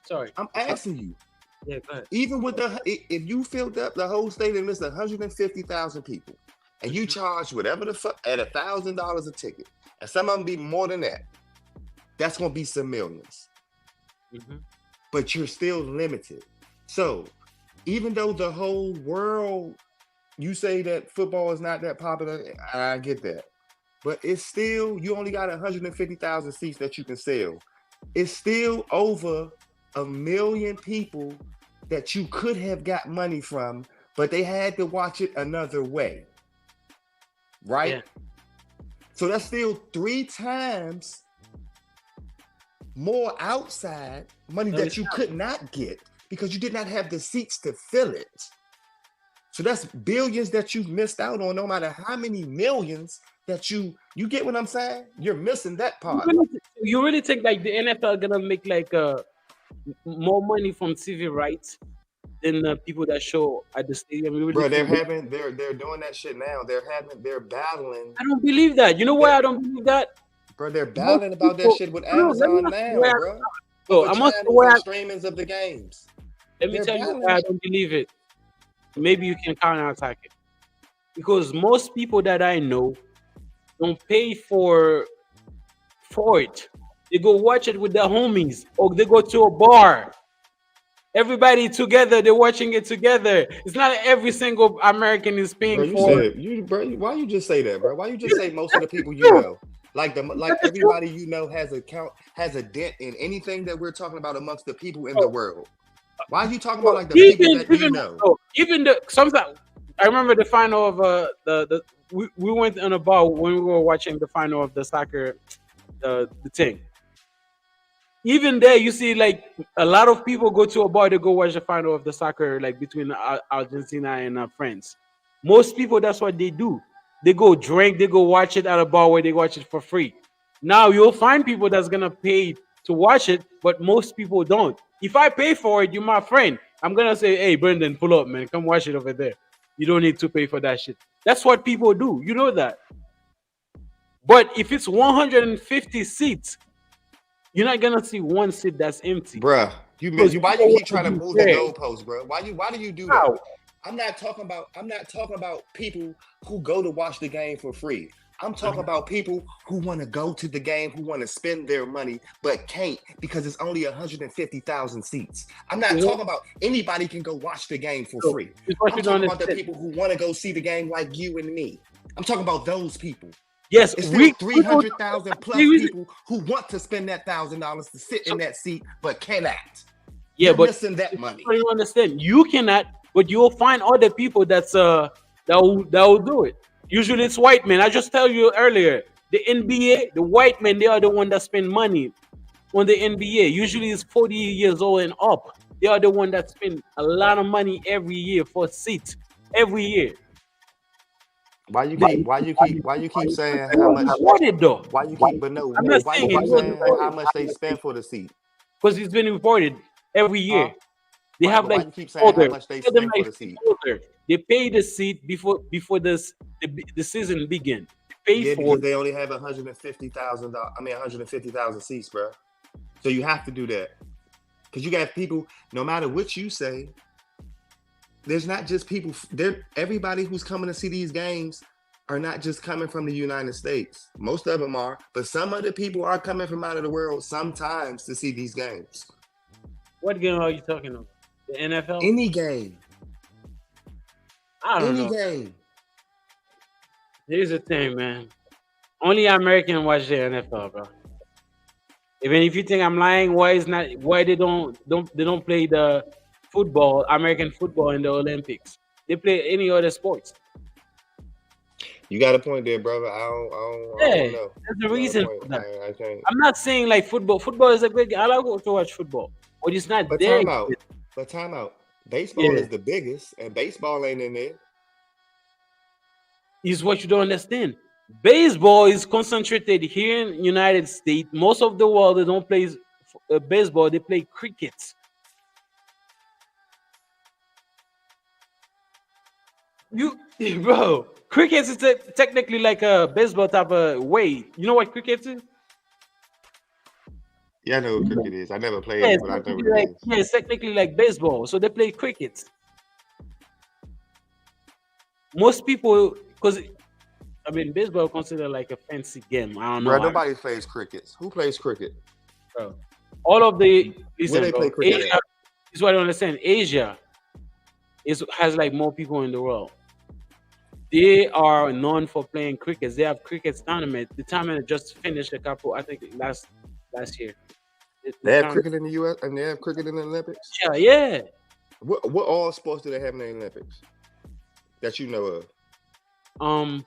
Sorry.
I'm asking you.
Yeah, go ahead.
Even with if you filled up the whole stadium, it's 150,000 people, and you charge whatever the fuck at $1,000 a ticket, and some of them be more than that, that's gonna be some millions. But you're still limited. So even though the whole world, you say that football is not that popular, I get that, but it's still, you only got 150,000 seats that you can sell. It's still over 1 million people that you could have got money from, but they had to watch it another way. Right?
Yeah.
So that's still 3 times more outside money that you could not get because you did not have the seats to fill it. So that's billions that you've missed out on, no matter how many millions that you get what I'm saying? You're missing that part.
You really think like the NFL gonna make like more money from TV rights than the people that show at the stadium. It really
Bro, they're
feels-
having they're doing that shit now. They're battling.
I don't believe that. You know why I don't believe that?
Bro, they're
Most
battling about that
people-
shit with
No, let me
Amazon
ask you
now,
why I-
bro.
Bro,
For
I must
channels
why I-
and streamings of the games.
Let me
They're
tell you
battling.
why I don't believe it. Maybe you can counterattack it. Because most people that I know don't pay for it. They go watch it with their homies, or they go to a bar. Everybody together, they're watching it together. It's not every single American is paying
Bro, you
for
said you, bro. Why you just say that, bro? Why you just say most of the people you
true.
know, like
That's the
everybody you know has a dent in anything that we're talking about amongst the people in the world. Why are you talking about like the people that you know?
Even the sometimes I remember the final of we went on a bar when we were watching the final of the soccer the thing. Even there, you see like a lot of people go to a bar to go watch the final of the soccer, like between Argentina and France. Most people, that's what they do. They go drink, they go watch it at a bar where they watch it for free. Now you'll find people that's gonna pay to watch it, but most people don't. If I pay for it, you're my friend. I'm gonna say, hey, Brendan, pull up, man. Come watch it over there. You don't need to pay for that shit. That's what people do. You know that. But if it's 150 seats, you're not gonna see one seat that's empty.
Bruh,
Because
why
people
you keep
want
trying to
to be
move the
fair.
goalposts, bro? Why do you do that?
How?
I'm not talking about people who go to watch the game for free. I'm talking about people who want to go to the game, who want to spend their money, but can't because it's only 150,000 seats. I'm not talking about anybody can go watch the game for
So,
free.
it's what
I'm
you don't
talking about the
understand.
people who want to go see the game like you and me. I'm talking about those people.
Yes,
It's
we
still 300,000 plus
we-
people who want to spend that $1,000 to sit in that seat, but cannot.
yeah,
You're
but
missing that money.
you don't understand. You cannot, but you'll find other people that will do it. Usually it's white men. I just tell you earlier, the NBA, the white men, they are the one that spend money on the NBA. Usually it's 40 years old and up. They are the one that spend a lot of money every year for seats every year.
Why you keep saying how much?
What it though?
Why you keep? But no.
I'm not
Why you
saying
keep
it
saying
wasn't
how much they spend for the seat?
because it's been reported every year.
Huh?
They
Why-
have
why
like
you keep saying how
folder.
much they
Tell them
spend for
like
the seat?
folder. They pay the seat before the season begin. They pay
Yeah,
for
because they only have 150,000. I mean, 150,000 seats, bro. So you have to do that because you got people. No matter what you say, there's not just people. There, everybody who's coming to see these games are not just coming from the United States. Most of them are, but some other people are coming from out of the world sometimes to see these games.
what game are you talking about? The NFL?
Any game,
I don't
any
know.
game.
Here's the thing, man. Only American watch the NFL, bro. Even if you think I'm lying, why they don't play the football, American football in the Olympics? They play any other sports.
You got a point there, brother. I don't
Yeah,
know.
there's
You
a
got
reason
point.
for that.
I can't.
I'm not saying like football. Football is a great game. I like to watch football, but it's not
But
there.
time out. Baseball
Yeah.
is the biggest, and baseball ain't in there.
Is what you don't understand. Baseball is concentrated here in United States. Most of the world they don't play baseball. They play cricket. Bro, cricket is technically like a baseball type of way. You know what cricket is?
Yeah, I know what cricket is. I never played
Yeah,
it,
it's
but I know
technically
what it
like,
is.
yeah, it's technically like baseball. So they play cricket. Most people, because I mean, baseball is considered like a fancy game. I don't know.
Bro, nobody plays cricket. Who plays cricket?
Bro. All of the listen,
they
bro,
play cricket
Asia, is what I don't understand. Asia has like more people in the world. They are known for playing cricket. They have cricket tournament. The tournament just finished a couple, I think last year.
They have cricket in the U.S. and they have cricket in the Olympics.
Yeah.
What all sports do they have in the Olympics that you know of?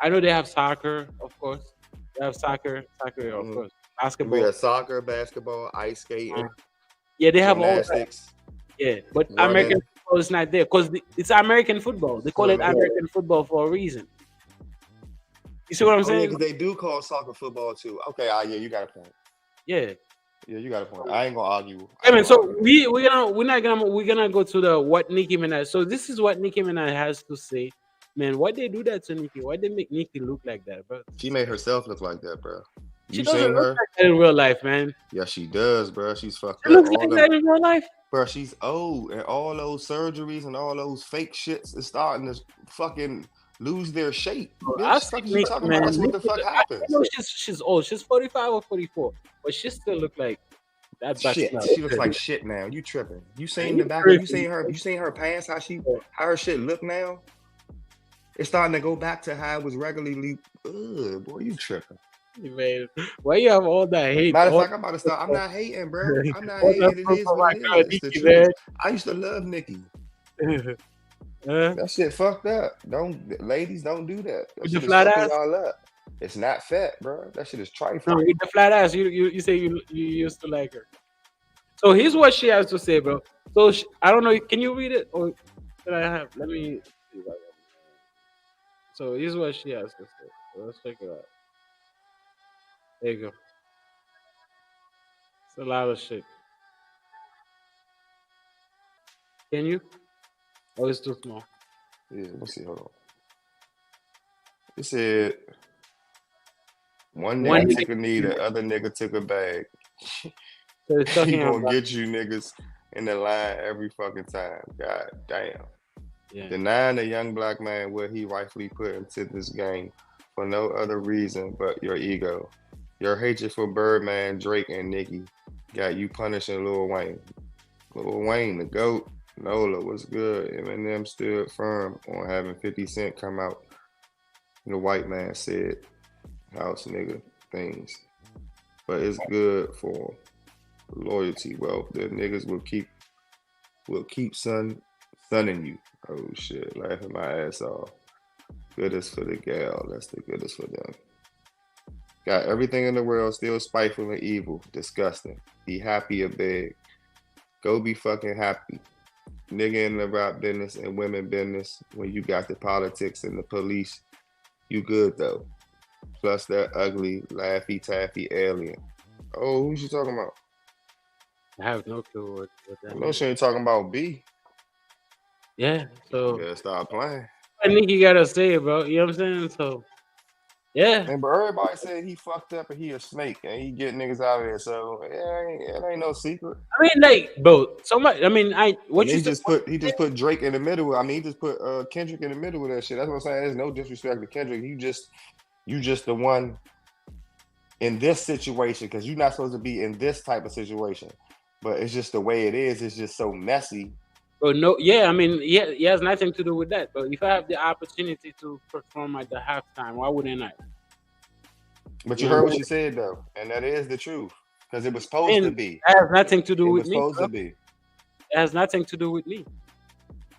I know they have soccer, of course. They have soccer, of course. Basketball.
We have soccer, basketball, ice skating,
Yeah, they have all that.
gymnastics.
Yeah, but
running.
American football is not there because it's American football. They call it
Swimming.
American football for a reason. You see what I'm
Oh, yeah,
saying?
because they do call soccer football too. Okay, yeah, you got a point.
Yeah.
Yeah, you got a point. I ain't gonna argue.
I mean, so we're gonna go to the what Nicki Minaj. So this is what Nicki Minaj has to say, man. Why they do that to Nicki? Why they make Nicki look like that, bro?
She made herself look like that, bro.
She
You
doesn't
seen
look
her?
like that in real life, man.
Yeah, she does, bro. She's fucked
She
up.
looks like that in real life.
Bro, she's old, and all those surgeries and all those fake shits is starting to fucking lose their shape.
I
Bitch, fuck
see
you
Nicki,
talking
man.
about? That's what the
Nicki-
fuck
I
happens.
know she's old. She's 45 or 44, but she still look like that.
Shit,
smell.
she looks like shit now. You tripping? You seen the back? You seen her? You seen her pants? How her shit look now? It's starting to go back to how it was regularly. Ugh, boy, you tripping?
Man, why you have all that hate?
Matter of
all
fact, I'm about to start. I'm not hating, bro. I'm not
all
hating.
that
It
stuff
is
for
what
my
it
girl
is. It's the
Nicki,
truth.
man.
I used to love Nicki.
Huh?
That shit fucked up. Ladies, don't do that. That
With the
shit is
flat
fucking
ass?
y'all up. It's not fat, bro. That shit is
No,
trifling.
with the flat ass. You say you used to like her. So here's what she has to say, bro. So I don't know. Can you read it or can I have? Let me. See if I can. So here's what she has to say. So let's check it out. There you go. It's a lot of shit. Can you? Oh, it's too small.
Yeah, let's see. Hold on. It said one
One
nigga
nigga-
took a knee, the other nigga took a bag.
So it's
He
talking
gonna
about.
get you niggas in the line every fucking time. God damn.
Yeah.
Denying the young black man what he rightfully put into this game for no other reason but your ego. Your hatred for Birdman, Drake, and Nicki got you punishing Lil Wayne. Lil Wayne, the GOAT, Nola, what's good? Eminem stood firm on having 50 Cent come out. The white man said house nigga things. But it's good for loyalty. Well, the niggas will keep sunning you. Oh shit, laughing my ass off. Goodest for the gal, that's the goodest for them. Got everything in the world, still spiteful and evil, disgusting. Be happy or beg. Go be fucking happy. Nigga in the rap business and women business, when you got the politics and the police, you good though. Plus that ugly, laffy taffy alien. Oh, who she talking about?
I have no clue what that
I know
means.
she ain't talking about B.
Yeah. So
Better stop playing.
I think you gotta say it, bro. You know what I'm saying? So yeah.
And but everybody said he fucked up and he a snake and he get niggas out of there. So it ain't no secret.
I mean, like, bro. So much. I mean, what
And
you
he
said.
just put Drake in the middle. I mean, he just put Kendrick in the middle of that shit. That's what I'm saying. There's no disrespect to Kendrick. You just the one in this situation because you're not supposed to be in this type of situation. But it's just the way it is. It's just so messy.
But no, yeah, I mean, yeah, it has nothing to do with that. But if I have the opportunity to perform at the halftime, why wouldn't I?
But you heard what she said though, and that is the truth because it was supposed to be.
It has nothing to do
It
with
was
me.
supposed
bro.
to be.
It has nothing to do with me.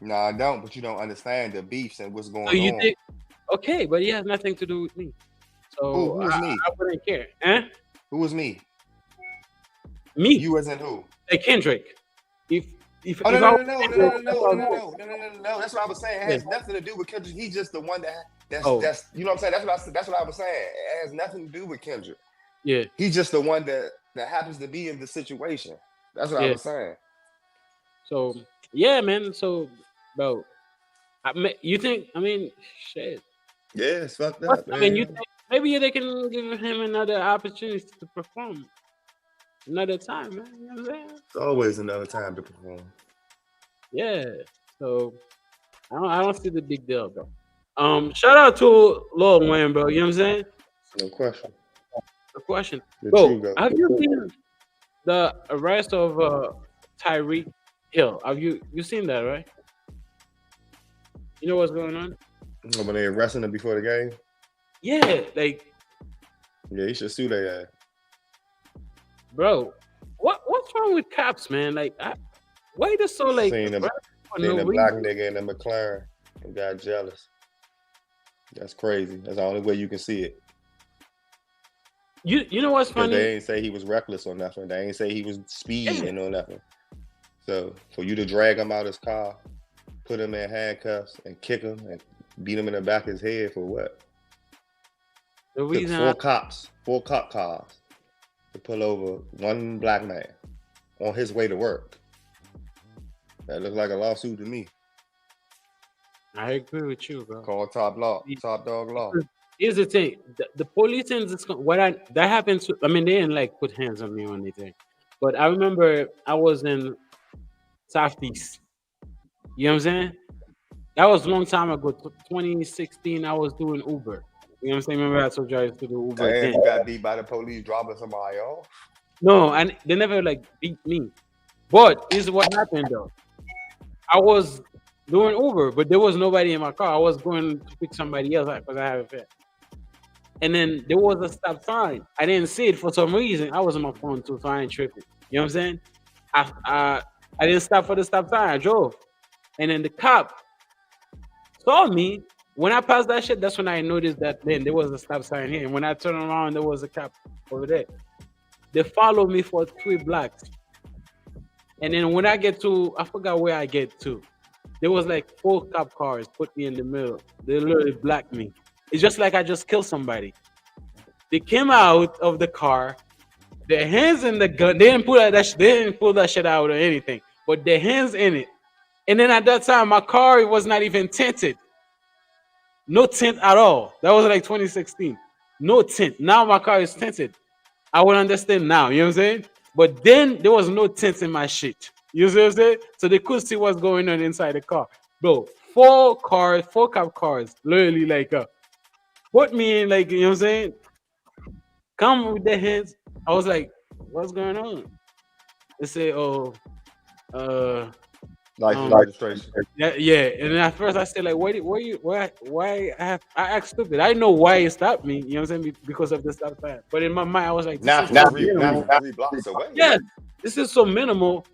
No, I don't. But you don't understand the beefs and what's going
So you
on.
think, okay, but it has nothing to do with me. So
Who was me?
I wouldn't care. Huh?
Who was me?
Me?
You as in who?
Like Kendrick. If
Oh
if
no,
I
no. That's what I was saying. It has nothing to do with Kendrick. He's just the one that's
Oh.
that's you know what I'm saying. That's what I was saying. It has nothing to do with Kendrick.
Yeah.
He's just the one that happens to be in the situation. That's what I
Yeah.
was saying.
So yeah, man. So, bro, you think? I mean, shit.
Yeah, it's fucked up.
I mean, you think maybe they can give him another opportunity to perform another time, man. You know what I'm saying?
It's always another time to perform.
Yeah. So I don't see the big deal, bro. Shout out to Lil Wayne, bro. You know what I'm saying?
No question.
The question,
The
bro.
true goat.
Have you seen the arrest of Tyreek Hill? Have you seen that, right? You know what's going on?
When they arresting him before the game,
Yeah, like,
yeah, he should sue their ass.
bro, what's wrong with cops, man? Like, why they so like
Seen
for
Seen
no
a black
reason?
nigga in a McLaren and got jealous. That's crazy. That's the only way you can see it.
You know what's
Because
funny?
they ain't say he was reckless or nothing. They ain't say he was speeding or nothing. So for you to drag him out his car, put him in handcuffs and kick him and beat him in the back of his head for what?
The
Took
reason
four cop cars to pull over one black man on his way to work. That looks like a lawsuit to me.
I agree with you, bro.
Call top dog law.
Here's the thing: the police and this, that happened to. I mean, they didn't like put hands on me or anything, but I remember I was in Southeast. You know what I'm saying? That was a long time ago. 2016, I was doing Uber. You know what I'm saying? Remember I told you I used to do Uber.
Damn,
then.
you got beat by the police dropping somebody off.
No, and they never like beat me. But this is what happened though. I was doing Uber, but there was nobody in my car. I was going to pick somebody else because I have a fare. And then there was a stop sign. I didn't see it for some reason. I was on my phone too, so I ain't tripping. You know what I'm saying? I didn't stop for the stop sign. I drove. And then the cop saw me. When I passed that shit, that's when I noticed that then there was a stop sign here. And when I turned around, there was a cop over there. They followed me for 3 blocks. And then when I get to, I forgot where I get to. There was like 4 cop cars put me in the middle. They literally blocked me. It's just like I just killed somebody. They came out of the car, their hands in the gun. They didn't pull that shit out or anything, but their hands in it. And then at that time, my car was not even tinted. No tint at all. That was like 2016. No tint. Now my car is tinted. I would understand now. You know what I'm saying? But then there was no tint in my shit. You see what I'm saying? So they could see what's going on inside the car. Bro, 4 cop cars, literally like put me in, like, you know what I'm saying? Come with their hands. I was like, what's going on? They say,
registration.
Yeah. And then at first I said, like, why I act stupid. I know why it stopped me, you know what I'm saying? Because of the stop sign. But in my mind, I was like,
Now 3 blocks away.
Yes, this is so minimal.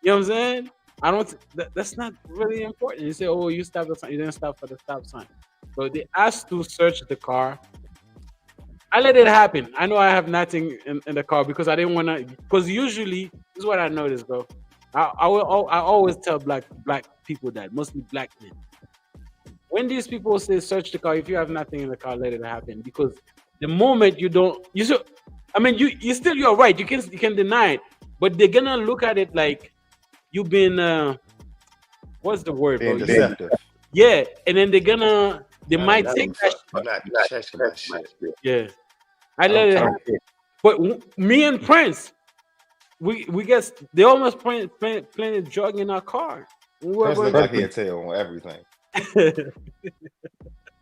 You know what I'm saying? That's not really important. You say, oh, you stopped the sign. You didn't stop for the stop sign. So they asked to search the car. I let it happen. I know I have nothing in the car because I didn't want to. Because usually, this is what I noticed, bro. I always tell black people that, mostly black men. When these people say search the car, if you have nothing in the car, let it happen. Because the moment you don't, you're right. You can deny it, but they're gonna look at it like you've been what's the word, bro?
Deceptive.
Yeah, and then they might take that.
I'm not checking that shit.
Yeah, I let it happen. But me and Prince, we guess they almost planted drug in our car.
Prince look like he'll tell on everything.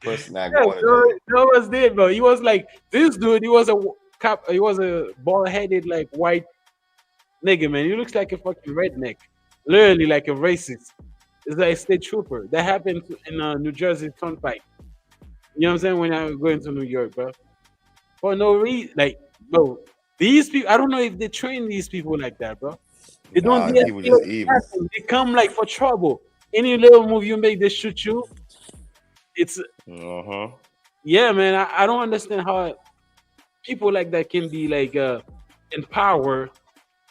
Prince not
Yeah,
going
so
to
he almost did, bro. He was like this dude. He was a cop. He was a bald-headed, like white nigga, man. He looks like a fucking redneck, literally like a racist. It's like a state trooper. That happened in New Jersey Turnpike. You know what I'm saying? When I was going to New York, bro. For no reason, like, bro. These people, I don't know if they train these people like that, bro. They don't.
he was just evil.
They come like for trouble. Any little move you make, they shoot you. It's yeah, man. I don't understand how people like that can be like in power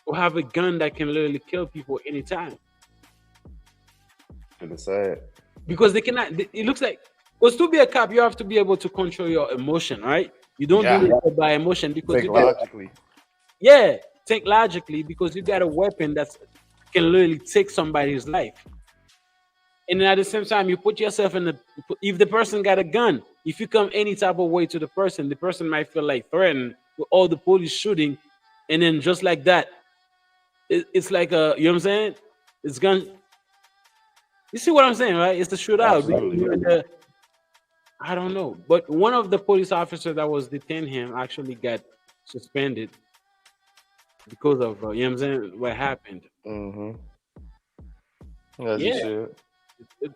or have a gun that can literally kill people anytime.
It's sad.
Because they cannot. It looks like, because to be a cop, you have to be able to control your emotion, right? You don't do it by emotion because
think logically.
Think logically because you got a weapon that can literally take somebody's life. And then at the same time, you put yourself if the person got a gun, if you come any type of way to the person might feel like threatened with all the police shooting. And then just like that, it's like you know what I'm saying? It's gun. You see what I'm saying, right? It's the shootout. I don't know. But one of the police officers that was detained him actually got suspended because of, you know what I'm saying, what happened.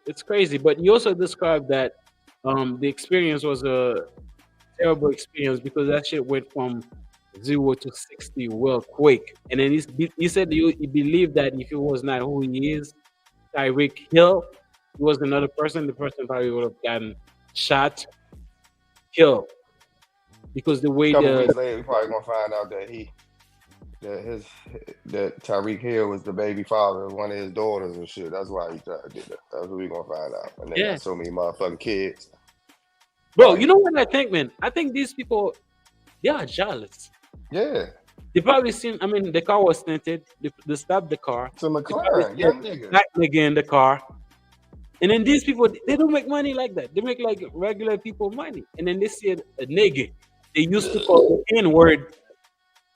It's crazy. But you also described that the experience was a terrible experience because that shit went from 0 to 60 real quick. And then he said he believed that if it was not who he is, Tyreek Hill, he was another person, the person probably would have gotten shot, killed. Because the way
weeks later, we probably gonna find out that Tyreek Hill was the baby father of one of his daughters and shit. That's why he tried to do that. That's what we gonna find out. And they got so many motherfucking kids.
Bro, you know what I think, man? I think these people, they are jealous.
Yeah.
They probably seen. I mean, the car was tinted. They stopped the car.
It's a
They probably
McLaren,
see a
young nigga.
black nigga in the car. And then these people, they don't make money like that. They make like regular people money. And then they see a nigga. They used to call the N word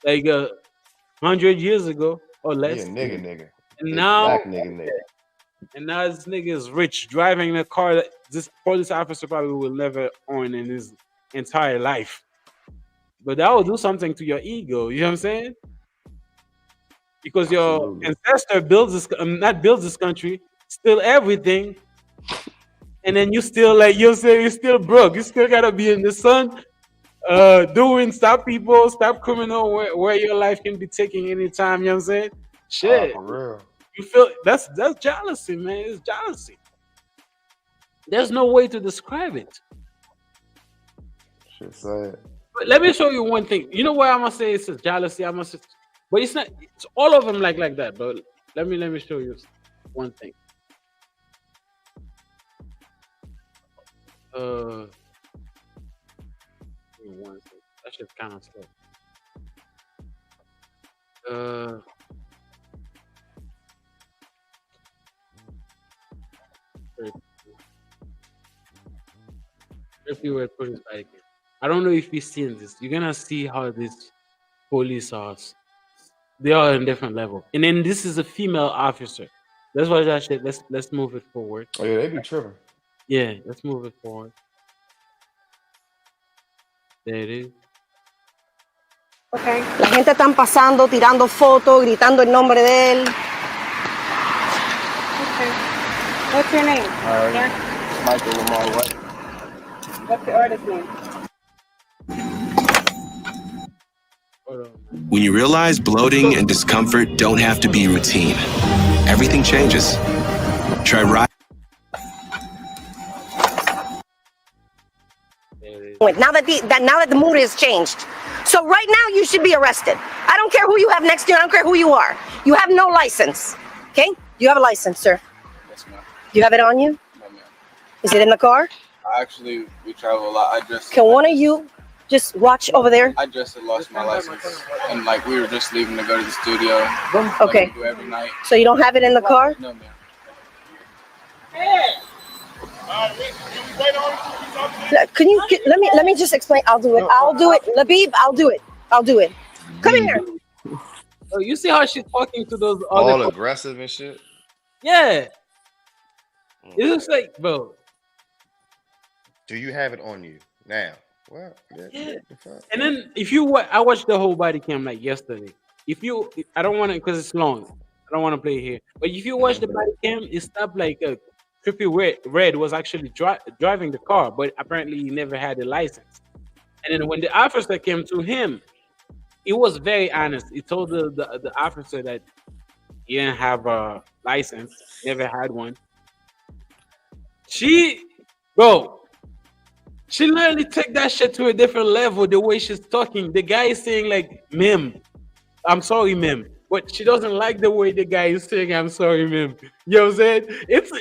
like 100 years ago or
Yeah,
less.
nigga.
And
It's
now,
black nigga.
and now this nigga is rich, driving a car that this police officer probably will never own in his entire life. But that will do something to your ego. You know what I'm saying? Because your
Absolutely.
ancestor builds this, not builds this country, steal everything, and then you still like you say you're still broke. You still gotta be in the sun, doing stop people, stop criminal where your life can be taken anytime. You know what I'm saying? Shit,
For real.
you feel that's jealousy, man. It's jealousy. There's no way to describe it.
Shit sad.
But let me show you one thing. You know why I'm gonna say it's a jealousy? I must, but it's not. It's all of them like that. But let me show you one thing. Give me one second. That shit's kind of slow. If you were police back again. I don't know if you've seen this. You're gonna see how these police are. They are on different level. And then this is a female officer. That's why that shit. Let's move it forward.
Oh yeah, they be tripping.
Yeah, let's move it forward. There it is.
Okay. La gente están pasando, tirando fotos, gritando el nombre de él. Okay. What's your name?
Michael Lamar White.
What's the artist name?
Hold on.
When you realize bloating and discomfort don't have to be routine, everything changes. Try
Now that the mood has changed. So right now you should be arrested. I don't care who you have next to you. I don't care who you are. You have no license. Okay? You have a license, sir.
Yes, ma'am.
You have it on you?
No, ma'am.
Is it in the car?
Actually, we travel a lot.
Can one of you just watch over there?
I just had lost my license, and like we were just leaving to go to the studio.
Okay.
Like we do every night.
So you don't have it in the car?
No, ma'am.
Let me just explain. I'll do it. Labib, I'll do it. Come here.
Oh, you see how she's talking to those
All
other
aggressive and shit.
Yeah. It's just like, bro.
Do you have it on you now? Well,
Yeah. And then if you I watched the whole body cam like yesterday. I don't want to because it's long. I don't want to play here. But if you watch the body cam, it stopped like Trippy Red was actually driving the car, but apparently he never had a license. And then when the officer came to him, he was very honest. He told the officer that he didn't have a license, never had one. She literally took that shit to a different level. The way she's talking, the guy is saying like, "Ma'am, I'm sorry, ma'am," but she doesn't like the way the guy is saying, "I'm sorry, ma'am." You know what I'm saying?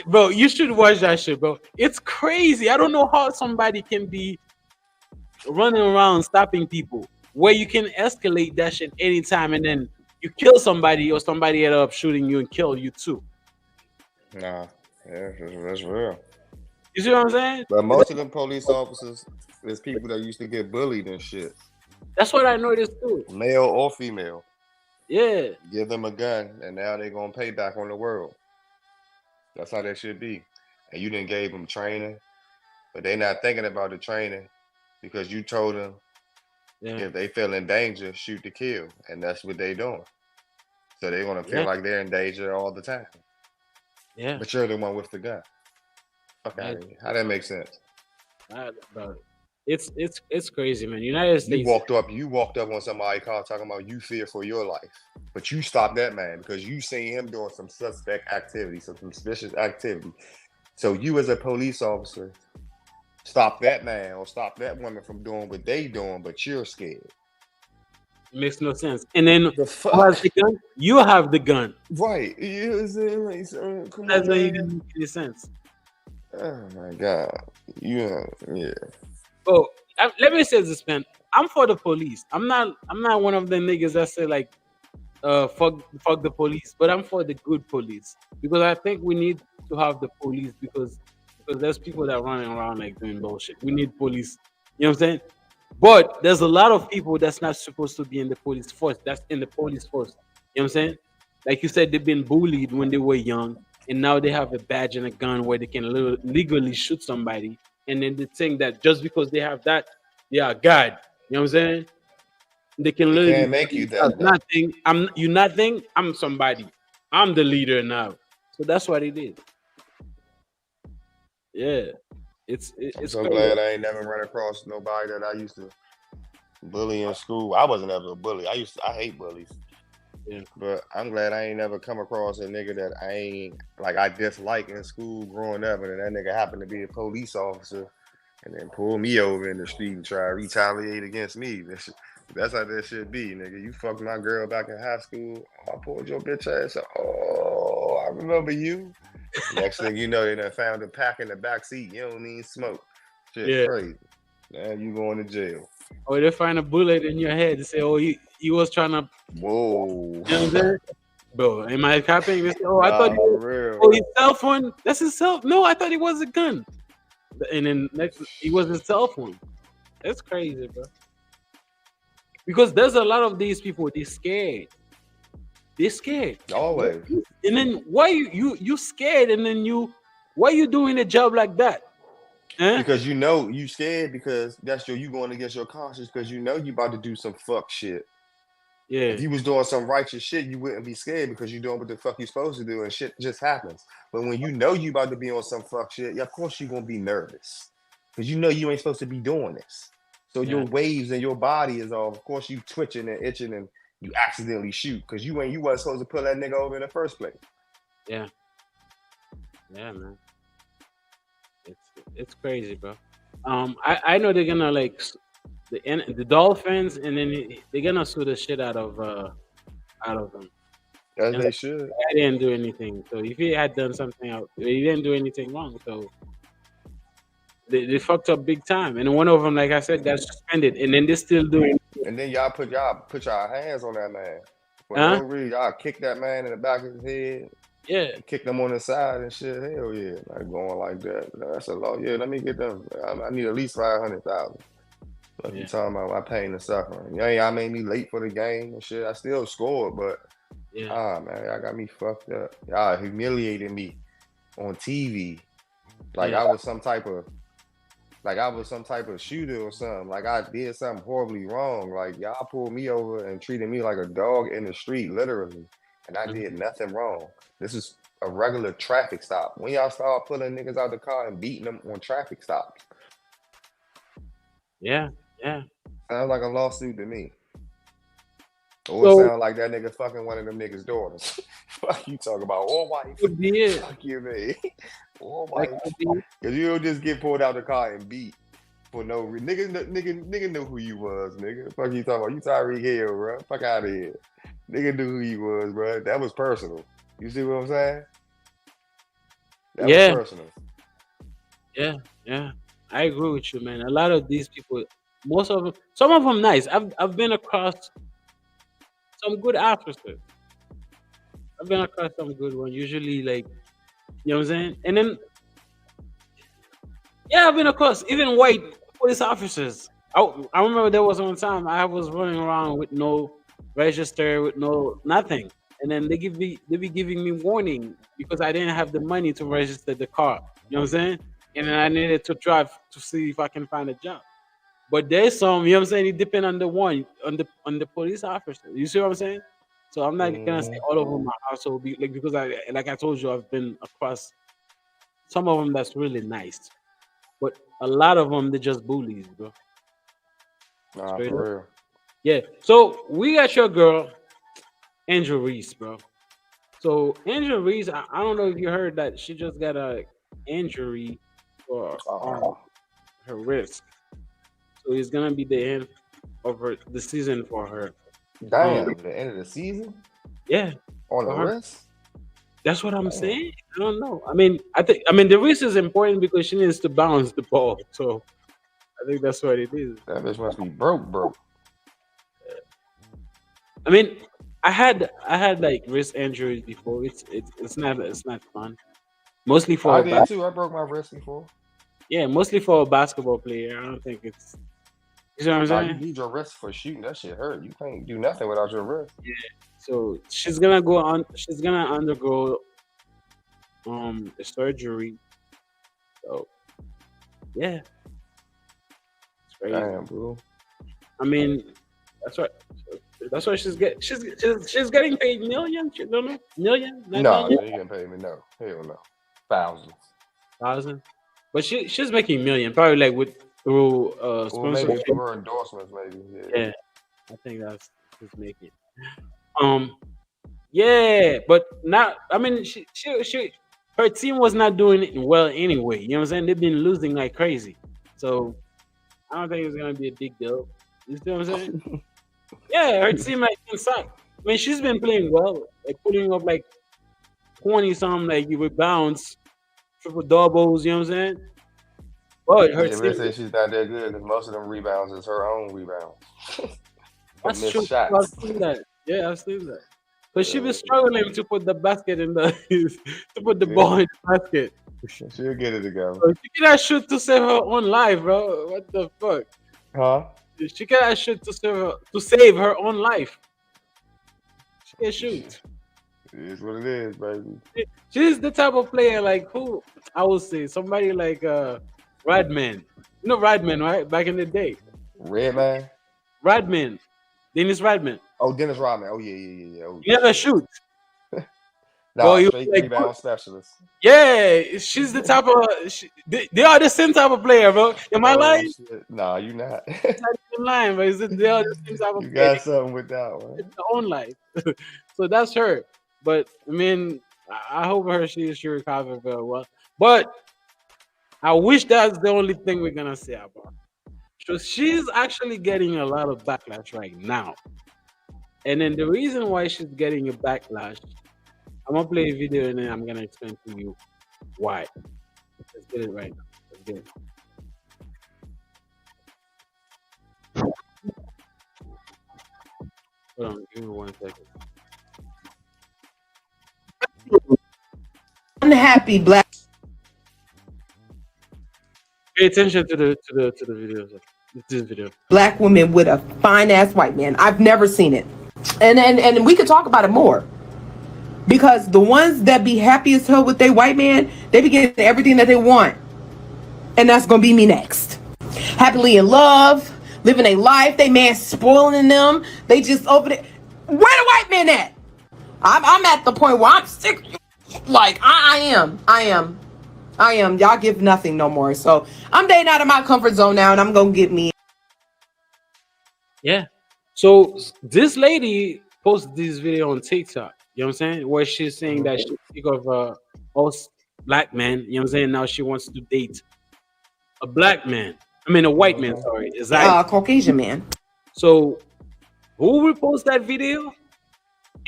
Bro, you should watch that shit, bro. It's crazy. I don't know how somebody can be running around stopping people where you can escalate that shit anytime and then you kill somebody or somebody end up shooting you and kill you too.
Nah, yeah, that's real.
You see what I'm saying?
But most of them police officers is people that used to get bullied and shit.
That's what I noticed too.
Male or female.
Yeah.
Give them a gun and now they're gonna pay back on the world. That's how that should be. And you didn't gave them training, but they not thinking about the training because you told them if they feel in danger, shoot to kill. And that's what they doing. So they're gonna feel like they're in danger all the time.
Yeah.
But you're the one with the gun. Fuck out of here. How that make sense?
Bro, it's crazy, man. United States.
You walked up on somebody's car talking about you fear for your life. But you stopped that man because you seen him doing some suspect activity, some suspicious activity. So you as a police officer stop that man or stop that woman from doing what they doing, but you're scared.
Makes no sense. And then who has the gun? You have the gun.
Right. You know what I'm saying? Like, come
That's
on,
not
man.
even make any sense.
Oh my God. Yeah.
Oh, let me say this, man. I'm for the police. I'm not one of the niggas that say like fuck the police, but I'm for the good police because I think we need to have the police because there's people that running around like doing bullshit. We need police. You know what I'm saying? But there's a lot of people that's not supposed to be in the police force. That's in the police force. You know what I'm saying? Like you said, they've been bullied when they were young, and now they have a badge and a gun where they can legally shoot somebody. And then they think that just because they have that, they are God. You know what I'm saying? They can
They
literally
can't make you that. though.
nothing. You nothing. I'm somebody. I'm the leader now. So that's what it is. Yeah,
I'm
it's
so
crazy.
glad I ain't never run across nobody that I used to bully in school. I wasn't ever a bully. I hate bullies.
Yeah.
But I'm glad I ain't never come across a nigga that I dislike in school growing up, and that nigga happened to be a police officer, and then pull me over in the street and try to retaliate against me. That's how that should be, nigga. You fucked my girl back in high school. I pulled your bitch ass. Oh, I remember you. Next thing you know, they done found a pack in the back seat. You don't need smoke. Shit
Yeah.
crazy. Now you going to jail.
Or they find a bullet in your head. They say, "Oh, he was trying to."
Whoa.
You know what I'm saying? Bro, am I capping? They say, "Oh, I
Nah,
thought
for real.
oh, his cell phone. That's his cell. No, I thought it was a gun." And then next, it was his cell phone. That's crazy, bro. Because there's a lot of these people. They're scared. They're scared.
Always.
And then why you scared? And then why you doing a job like that? Eh?
Because you know you scared because that's you going against your conscience because you know you about to do some fuck shit.
Yeah.
If you was doing some righteous shit, you wouldn't be scared because you're doing what the fuck you supposed to do and shit just happens. But when you know you about to be on some fuck shit, of course you're gonna be nervous. Because you know you ain't supposed to be doing this. So your waves and your body is all, of course you twitching and itching and you accidentally shoot because you wasn't supposed to pull that nigga over in the first place.
Yeah. Yeah, man. It's crazy, bro. I know they're gonna like the Dolphins, and then they're gonna sue the shit out of them.
As
And
they should.
I didn't do anything. So if he had done something else, he didn't do anything wrong. So they fucked up big time. And one of them, like I said, got suspended, and then they're still doing.
And then y'all put y'all hands on that man. For no reason, y'all kick that man in the back of his head.
Yeah.
Kick them on the side and shit. Hell yeah. Like going like that. That's a law. Yeah, let me get them. I need at least 500,000. What you talking about? My pain and suffering. Yeah, y'all made me late for the game and shit. I still scored, but man, y'all got me fucked up. Y'all humiliated me on TV. Like I was some type of shooter or something. Like I did something horribly wrong. Like y'all pulled me over and treated me like a dog in the street, literally. And I did nothing wrong. This is a regular traffic stop. When y'all start pulling niggas out the car and beating them on traffic stops.
Yeah.
Sounds like a lawsuit to me. Or it sounds like that nigga fucking one of them niggas' daughters. Fuck you talking about or wife.
Could be it.
Fuck you, man. Or wife. Because you don't just get pulled out the car and beat for no reason. Nigga knew who you was, nigga. Fuck you talking about. You Tyreek Hill, bro. Fuck out of here. Nigga knew who he was, bro. That was personal. You see what I'm saying? That was personal.
Yeah. I agree with you, man. A lot of these people, some of them nice. I've been across some good officers. I've been across some good ones. Usually, like, you know what I'm saying? And then, I've been across even white police officers. I remember there was one time I was running around with no register, with no nothing. And then they be giving me warning because I didn't have the money to register the car. You know what I'm saying? And then I needed to drive to see if I can find a job. But there's some, you know what I'm saying, it depends on on the police officer. You see what I'm saying? So I'm not gonna say all of them are also because I told you, I've been across some of them that's really nice. But a lot of them, they're just bullies, bro.
Nah, for real.
Yeah. So we got your girl, Angel Reese, bro. So Angel Reese, I don't know if you heard that she just got a injury for her wrist. So it's gonna be the end of the season for her.
Damn, the end of the season?
Yeah.
On the wrist?
That's what I'm saying. I don't know. I mean, the wrist is important because she needs to bounce the ball. So I think that's what it is.
That bitch must be broke.
I mean, I had like wrist injuries before. It's not fun. Mostly for
I
a
did too. I broke my wrist before.
mostly for a basketball player. I don't think it's. You know what
Nah,
I'm
you
saying?
need your wrist for shooting. That shit hurt. You can't do nothing without your wrist.
Yeah. So she's gonna go on. She's gonna undergo a surgery. So yeah, it's crazy.
Damn, bro.
I mean, that's what. That's why she's getting paid million. She don't know million, not
No,
million,
you can't pay me. No, hell no. Thousands.
thousand. But she's making million, probably like with through
Well, maybe
sponsorship.
through her endorsements, maybe.
Yeah, I think that's she's making. Yeah, but not. I mean, her team was not doing it well anyway. You know what I'm saying? They've been losing like crazy, so I don't think it's gonna be a big deal. You see what I'm saying? Yeah, her team like inside. I mean, she's been playing well, like putting up like 20 something like rebounds, triple doubles. You know what I'm saying? But her
Yeah, but they
team.
say she's not that good because most of them rebounds is her own rebounds.
That's
Missed
true. I've
shots.
seen that. Yeah, I've seen that. But she was struggling to put the basket in the to put the ball in the basket.
She'll get it together.
So she cannot shoot to save her own life, bro. What the fuck?
Huh?
She cannot shoot to save her own life. She can shoot.
It is what it is, baby.
She's the type of player like who I would say somebody like Radman. You know Radman, right? Back in the day.
Redman?
Radman. Dennis Radman.
Oh, Dennis Rodman. Oh, yeah. Oh,
He never shoot.
nah,
you
straight
like,
rebound specialist.
yeah, she's the type of they are the same type of player, bro. Am I lying?
Shit. Nah, you not.
I'm lying, but they are the same type of
You
player.
got something with that one.
It's their own life. So that's her. But I mean, I hope she recover very well. But I wish that's the only thing we're gonna say about her. So she's actually getting a lot of backlash right now. And then the reason why she's getting a backlash, I'm gonna play a video and then I'm gonna explain to you why. Let's get it right now. Let's get it. Hold on, give me 1 second.
Unhappy black.
Pay attention to the video. This video.
Black women with a fine ass white man. I've never seen it. And we could talk about it more. Because the ones that be happy as hell with their white man, they be getting everything that they want. And that's gonna be me next. Happily in love, living a life, they man spoiling them. They just over there. Where the white man at? I'm at the point where I'm sick. Like I am. Y'all give nothing no more. So I'm dating out of my comfort zone now, and I'm gonna get me.
Yeah. So this lady posted this video on TikTok. You know what I'm saying? Where she's saying that she's sick of us black men. You know what I'm saying? Now she wants to date a black man. I mean a white man. Sorry, exactly.
Caucasian man.
So who reposted that video?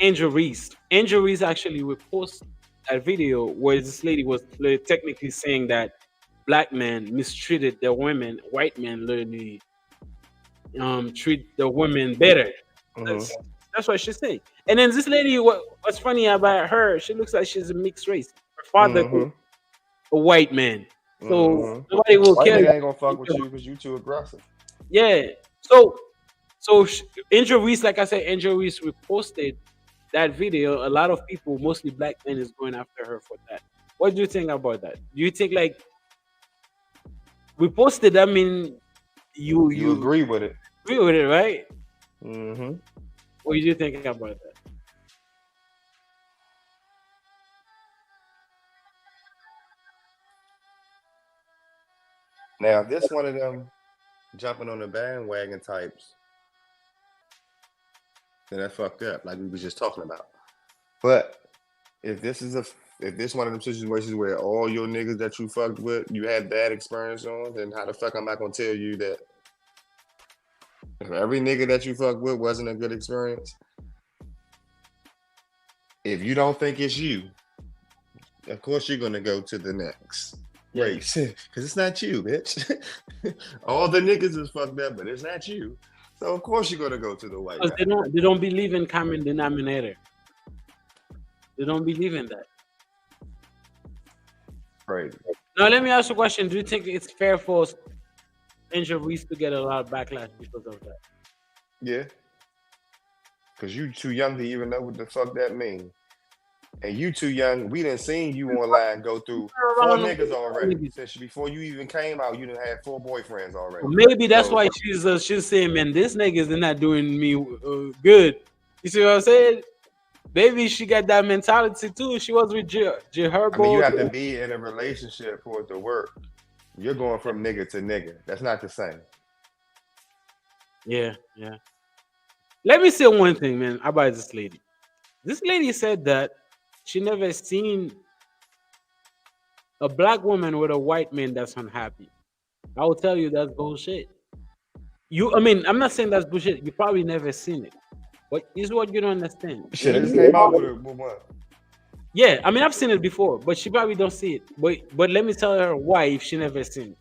Angel Reese. Angel Reese actually reposted that video where this lady was technically saying that black men mistreated their women, white men literally treat the women better. That's what she's saying. And then this lady, what's funny about her, she looks like she's a mixed race. Her father a white man. So nobody will
White
care.
nigga ain't gonna fuck with you because you too aggressive.
Yeah. So Angel Reese, like I said, Angel Reese reposted that video. A lot of people, mostly black men, is going after her for that. What do you think about that? Do you think like we posted? I mean, you
agree with it?
Agree with it, right?
Mm-hmm.
What do you think about that?
Now, this one of them jumping on the bandwagon types, then that's fucked up, like we was just talking about. But if this one of them situations where all your niggas that you fucked with, you had bad experience on, then how the fuck am I gonna tell you that if every nigga that you fucked with wasn't a good experience? If you don't think it's you, of course you're gonna go to the next. Right, because it's not you, bitch. All the niggas is fucked up, but it's not you. So of course you're gonna go to the white
Because
guy.
they don't believe in common denominator. They don't believe in that.
Right.
Now let me ask you a question. Do you think it's fair for Angel Reese to get a lot of backlash because of that?
Yeah. Because you too young to even know what the fuck that means. And you too young. We done seen you online go through 4 niggas already. Since before you even came out, you done had 4 boyfriends already.
Well, maybe that's
So-
why she's saying, man, this niggas are not doing me good. You see what I'm saying? Maybe she got that mentality too. She was with Herbo.
I mean, you have to be in a relationship for it to work. You're going from nigga to nigga. That's not the same.
Yeah, yeah. Let me say one thing, man, about this lady. This lady said that she never seen a black woman with a white man that's unhappy. I will tell you that's bullshit. I mean, I'm not saying that's bullshit. You probably never seen it. But here's what you don't understand.
Shit, I just came out with one.
Yeah, I mean, I've seen it before, but she probably don't see it. But let me tell her why if she never seen it.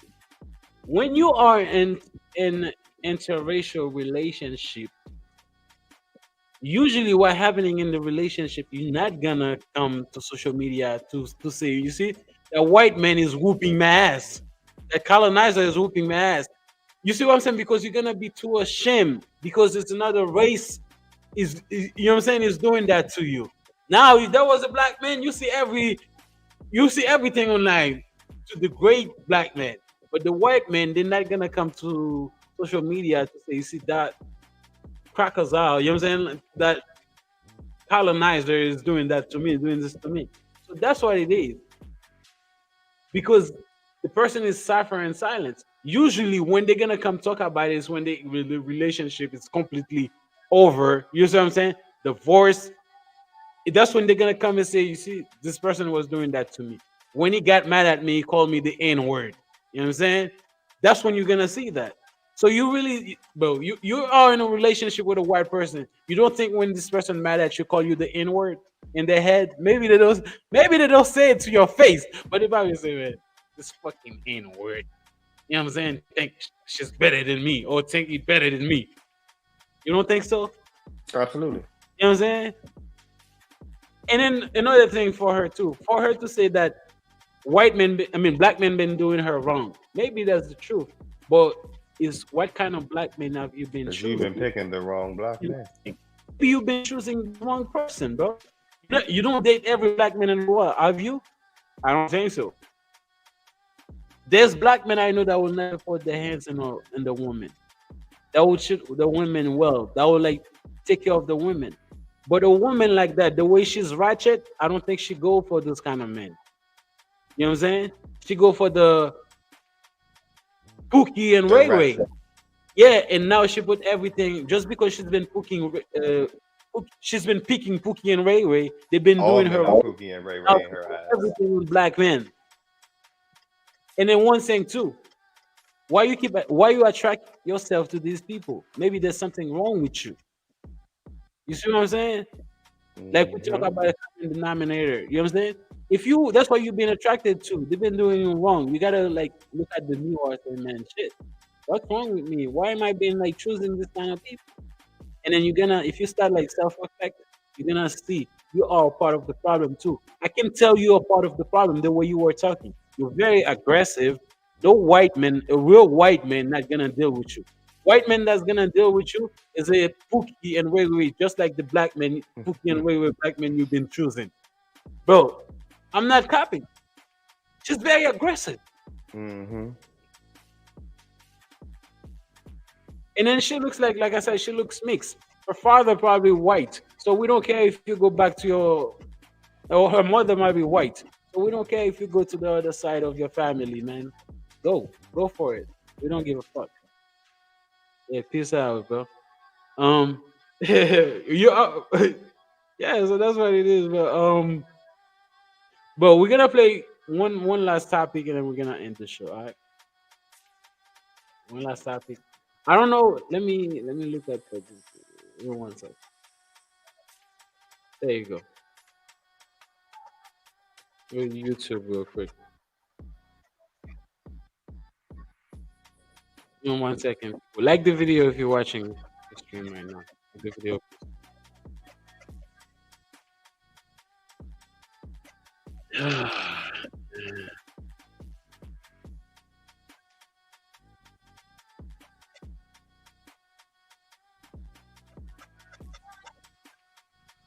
When you are in interracial relationship, usually what happening in the relationship, you're not gonna come to social media to say, you see, that white man is whooping my ass, that colonizer is whooping my ass. You see what I'm saying? Because you're gonna be too ashamed because it's another race is you know what I'm saying, is doing that to you. Now, if there was a black man, you see everything online to the great black man. But the white man, they're not gonna come to social media to say, you see that crackers out, you know what I'm saying? That colonizer is doing that to me, doing this to me. So that's what it is. Because the person is suffering in silence. Usually when they're gonna come talk about it is when the relationship is completely over. You see what I'm saying? Divorce. That's when they're gonna come and say, you see, this person was doing that to me. When he got mad at me, he called me the N-word. You know what I'm saying? That's when you're gonna see that. So you really, bro, you are in a relationship with a white person. You don't think when this person mad at you, call you the N-word in their head? Maybe they don't say it to your face, but they probably say, man, this fucking N-word. You know what I'm saying? Think she's better than me, or think he's better than me. You don't think so?
Absolutely.
You know what I'm saying? And then another thing for her to say that black men been doing her wrong. Maybe that's the truth, but is what kind of black men have you been choosing?
You've been picking the wrong black man.
Maybe you've been choosing the wrong person, bro. You don't date every black man in the world, have you? I don't think so. There's black men I know that will never put their hands in the woman. That will treat the women well. That will like take care of the women. But a woman like that, the way she's ratchet, I don't think she go for those kind of men. You know what I'm saying? She go for the Pookie and Ray Ray. Yeah, and now she put everything just because she's been she's been picking Pookie and Ray Ray. They've been
All
doing her
Pookie and Ray Ray in her eyes.
everything with black men. And then one thing too, why you attract yourself to these people? Maybe there's something wrong with you. You see what I'm saying? Like we talk about a common denominator. You know what I'm saying? That's why you've been attracted to. They've been doing you wrong. You gotta like look at the new art and man, shit. What's wrong with me? Why am I being like choosing this kind of people? And then if you start like self-reflect, you're gonna see you are a part of the problem too. I can tell you're a part of the problem the way you were talking. You're very aggressive. No white man, a real white man, not gonna deal with you. White man that's gonna deal with you is a Pookie and Ray Ray, just like the black men, Pookie and Ray Ray black men you've been choosing. Bro, I'm not copying. She's very aggressive.
Mm-hmm.
And then she looks like I said, she looks mixed. Her father probably white. So we don't care if you go back to or her mother might be white. So we don't care if you go to the other side of your family, man. Go for it. We don't give a fuck. Yeah, peace out, bro. You are, yeah, so that's what it is, but we're gonna play one last topic and then we're gonna end the show. All right, one last topic. I don't know. Let me look at the give me 1 second. There you go. Go to YouTube real quick. Give me 1 second. Like the video if you're watching the stream right now. Like the video.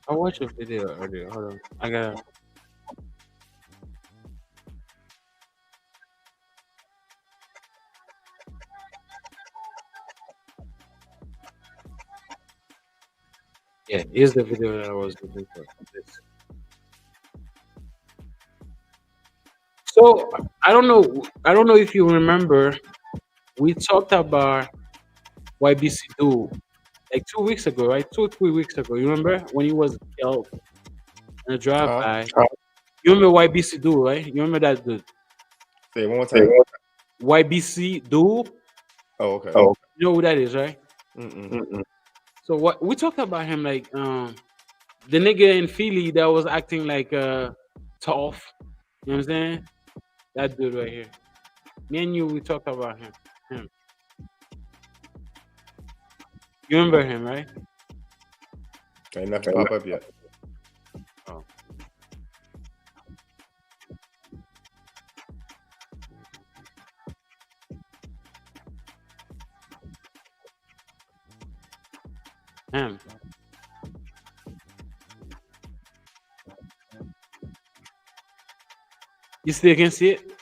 I watched a video earlier. Hold on. I gotta. Yeah, here's the video that I was looking for. This. So I don't know. I don't know if you remember. We talked about YBC Duo like 2 weeks ago, right? 2 or 3 weeks ago. You remember when he was killed in a drive-by? You remember YBC Duo, right? You remember that dude?
Say it one more time.
YBC Duo.
Oh, okay.
You know who that is, right?
Mm-mm.
So what we talked about him like the nigga in Philly that was acting like tough. You know what I'm saying? That dude right here. Me and you, we talked about him. You remember him, right?
Ain't nothing pop up yet.
Oh. Him. You still can see it?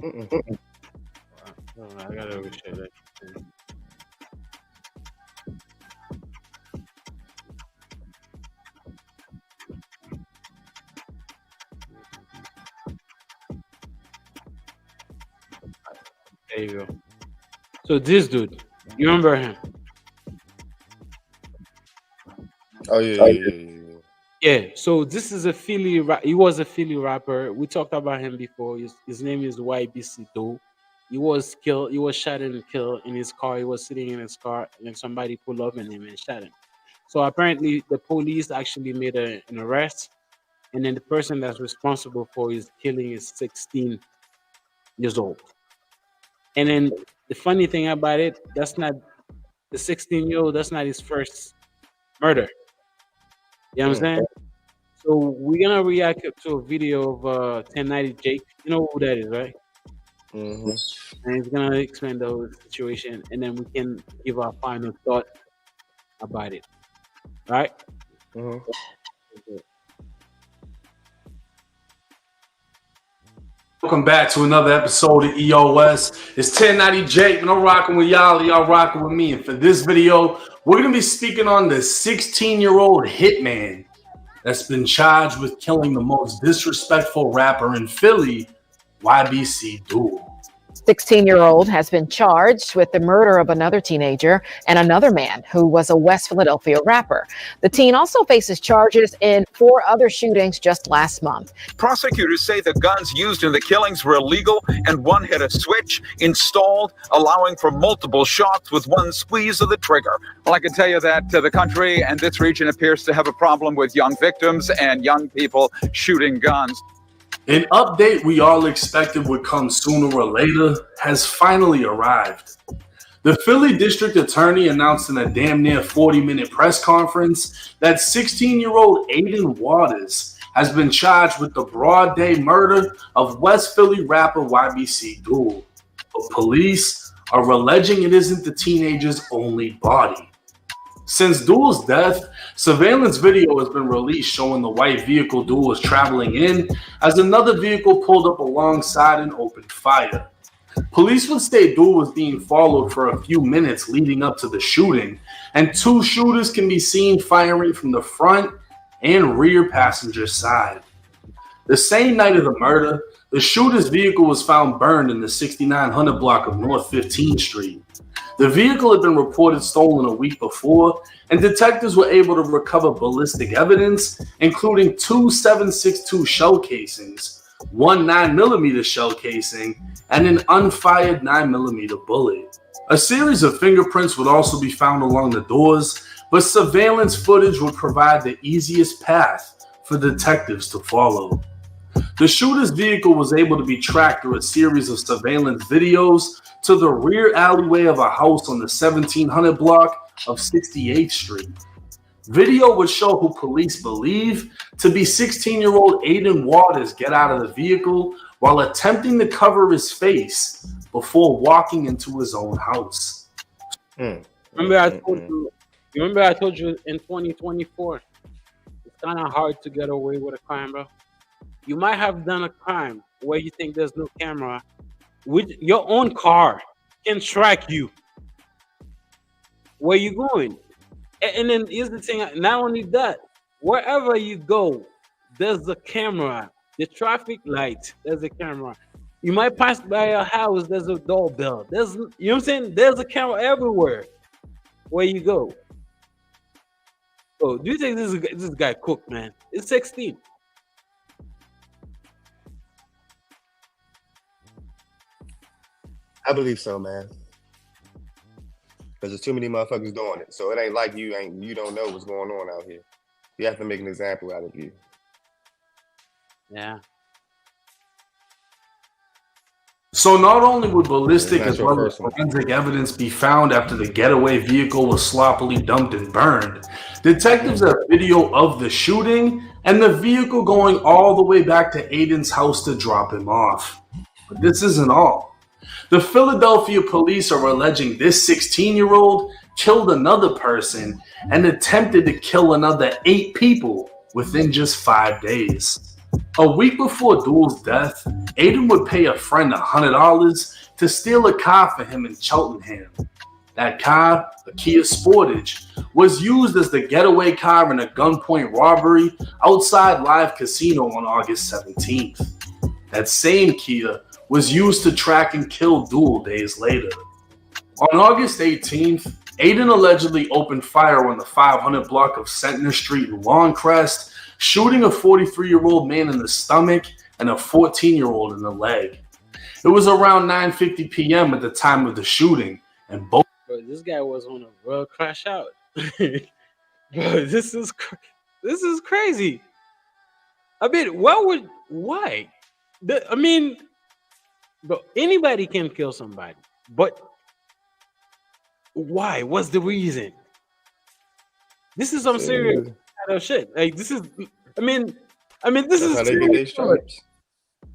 Mm-mm.
Oh, I gotta go share that. There you go. So this dude, you remember him?
Oh yeah.
Yeah. So this is a Philly. He was a Philly rapper. We talked about him before. His name is YBC Do. He was killed. He was shot and killed in his car. He was sitting in his car, and then somebody pulled up on him and shot him. So apparently, the police actually made an arrest, and then the person that's responsible for his killing is 16 years old. And then the funny thing about it, that's not the 16-year-old. That's not his first murder. You know what I'm saying? So we're gonna react to a video of 1090 Jake. You know who that is, right?
Mm-hmm.
And he's gonna explain the whole situation, and then we can give our final thought about it. Right?
Mm-hmm.
Welcome back to another episode of EOS. It's 1090 Jake, and I'm rocking with y'all rocking with me. And for this video, we're going to be speaking on the 16-year-old hitman that's been charged with killing the most disrespectful rapper in Philly, YBC Duo.
16-year-old has been charged with the murder of another teenager and another man who was a West Philadelphia rapper. The teen also faces charges in 4 other shootings just last month.
Prosecutors say the guns used in the killings were illegal and one had a switch installed, allowing for multiple shots with one squeeze of the trigger. Well, I can tell you that the country and this region appears to have a problem with young victims and young people shooting guns.
An update we all expected would come sooner or later has finally arrived. The Philly district attorney announced in a damn near 40-minute press conference that 16-year-old Aiden Waters has been charged with the broad day murder of West Philly rapper YBC Duo. But police are alleging it isn't the teenager's only body. Since Duo's death, surveillance video has been released showing the white vehicle Duo was traveling in as another vehicle pulled up alongside and opened fire. Police would state Duo was being followed for a few minutes leading up to the shooting, and 2 shooters can be seen firing from the front and rear passenger side. The same night of the murder, the shooter's vehicle was found burned in the 6900 block of North 15th Street. The vehicle had been reported stolen a week before, and detectives were able to recover ballistic evidence, including 2 .762 shell casings, 1 9mm shell casing, and an unfired 9mm bullet. A series of fingerprints would also be found along the doors, but surveillance footage would provide the easiest path for detectives to follow. The shooter's vehicle was able to be tracked through a series of surveillance videos to the rear alleyway of a house on the 1700 block of 68th Street. Video would show who police believe to be 16-year-old Aiden Waters get out of the vehicle while attempting to cover his face before walking into his own house.
Remember I told you in 2024, it's kind of hard to get away with a crime, bro. You might have done a crime where you think there's no camera. With your own car can track you. Where you going? And then here's the thing, not only that, wherever you go, there's a camera. The traffic light, there's a camera. You might pass by a house, there's a doorbell. You know what I'm saying? There's a camera everywhere where you go. So do you think this guy cooked, man? It's 16.
I believe so, man. Because there's too many motherfuckers doing it. So it ain't like you don't know what's going on out here. You have to make an example out of you.
Yeah.
So not only would ballistic as well as forensic evidence be found after the getaway vehicle was sloppily dumped and burned, detectives have video of the shooting and the vehicle going all the way back to Aiden's house to drop him off. But this isn't all. The Philadelphia police are alleging this 16-year-old killed another person and attempted to kill another 8 people within just 5 days. A week before Duel's death, Aiden would pay a friend $100 to steal a car for him in Cheltenham. That car, a Kia Sportage, was used as the getaway car in a gunpoint robbery outside Live Casino on August 17th. That same Kia was used to track and kill Duel days later. On August 18th, Aiden allegedly opened fire on the 500 block of Centner Street in Longcrest, shooting a 43-year-old man in the stomach and a 14-year-old in the leg. It was around 9:50 p.m. at the time of the shooting, and both.
Bro, this guy was on a real crash out. Bro, this is crazy. I mean, why? But anybody can kill somebody, but why? What's the reason? This is some serious kind of shit. Like this is, this
That's
is
how they get their stripes.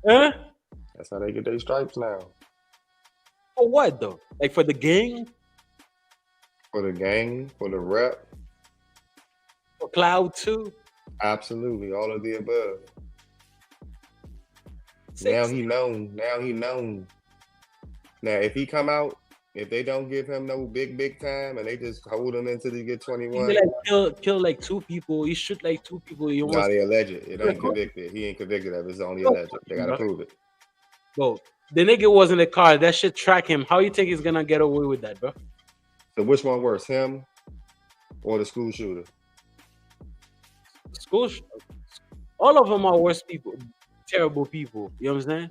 Huh?
That's how they get their stripes now.
For what though? Like for the gang?
For the gang, for the rep.
For cloud too?
Absolutely, all of the above. Now he known. Now if he come out, if they don't give him no big time and they just hold him until he get 21.
He like kill like 2 people. He shoot like 2 people.
Nah, they alleged. It ain't convicted. He ain't convicted of it. It's only alleged. They gotta prove it.
Bro, the nigga was in the car. That shit track him. How you think he's gonna get away with that, bro?
So which one worse, him or the school shooter?
All of them are worse people. Terrible people, you know what I'm saying?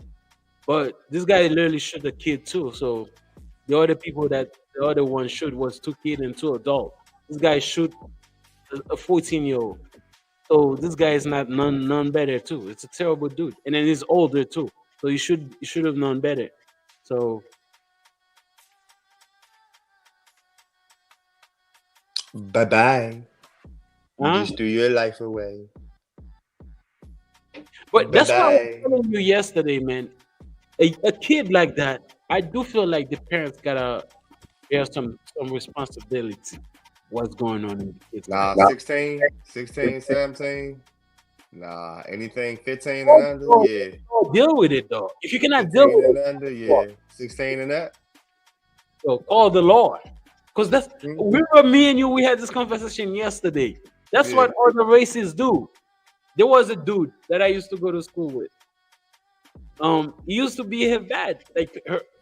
But this guy literally shot a kid too. So the other people that the other one shoot was 2 kids and 2 adults. This guy shoot a 14-year-old. So this guy is not none better too. It's a terrible dude, and then he's older too. So you should have known better. So
bye. You just threw your life away.
But that's what I was telling you yesterday, man. A kid like that, I do feel like the parents gotta bear some responsibility. What's going on in the kids?
Nah, 16, 17. Nah, anything 15 and under, yeah.
Deal with it though. If you cannot deal with it,
under, yeah. 16 and up.
So call the Lord. Because that's me and you, we had this conversation yesterday. That's what other races do. There was a dude that I used to go to school with. He used to behave bad. Like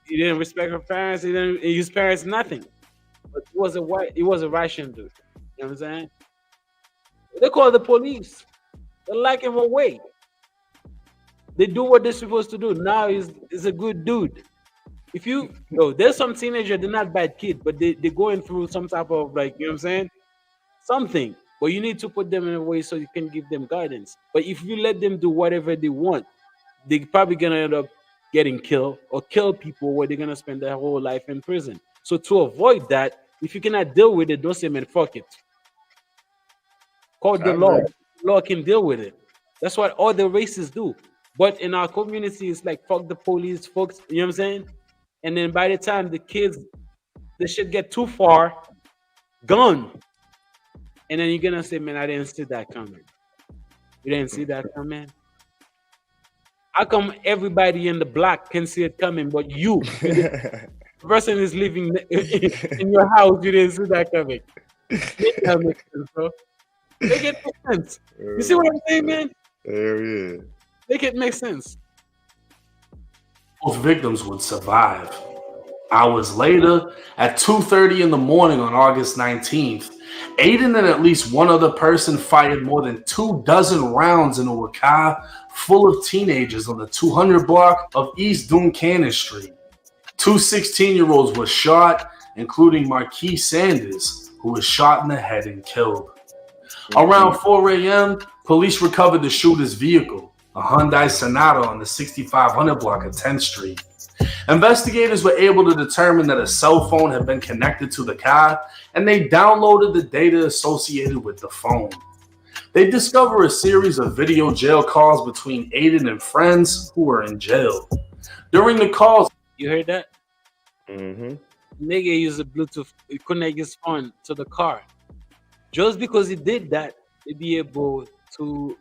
he didn't respect her parents. His parents nothing. But he was a Russian dude. You know what I'm saying? They call the police. They lock him away. They do what they're supposed to do. Now he's a good dude. There's some teenager, they're not bad kid, but they're going through some type of you know what I'm saying? Something. But you need to put them in a way so you can give them guidance. But if you let them do whatever they want, they're probably gonna end up getting killed or kill people where they're gonna spend their whole life in prison. So to avoid that, if you cannot deal with it, don't say, man, fuck it. Call the law. Law can deal with it. That's what all the races do. But in our community, it's like fuck the police, folks. You know what I'm saying? And then by the time the kids, the shit get too far, gone. And then you're gonna say, man, I didn't see that coming. You didn't see that coming? How come everybody in the block can see it coming, but you, the person is living in your house, you didn't see that coming? Make that make sense, bro. Make it make sense. You see what I'm saying, man?
Hell yeah.
Make it make sense.
Both victims would survive. Hours later, at 2:30 in the morning on August 19th, Aiden and at least one other person fired more than 24 rounds into a car full of teenagers on the 200 block of East Duncannon Street. Two 16-year-olds were shot, including Marquis Sanders, who was shot in the head and killed. Around 4 a.m., police recovered the shooter's vehicle, a Hyundai Sonata on the 6500 block of 10th Street. Investigators were able to determine that a cell phone had been connected to the car, and they downloaded the data associated with the phone. They discover a series of video jail calls between Aiden and friends who were in jail. During the calls,
you heard that?
Mm-hmm.
Nigga used a Bluetooth, he connect his phone to the car. Just because he did that, he'd be able to,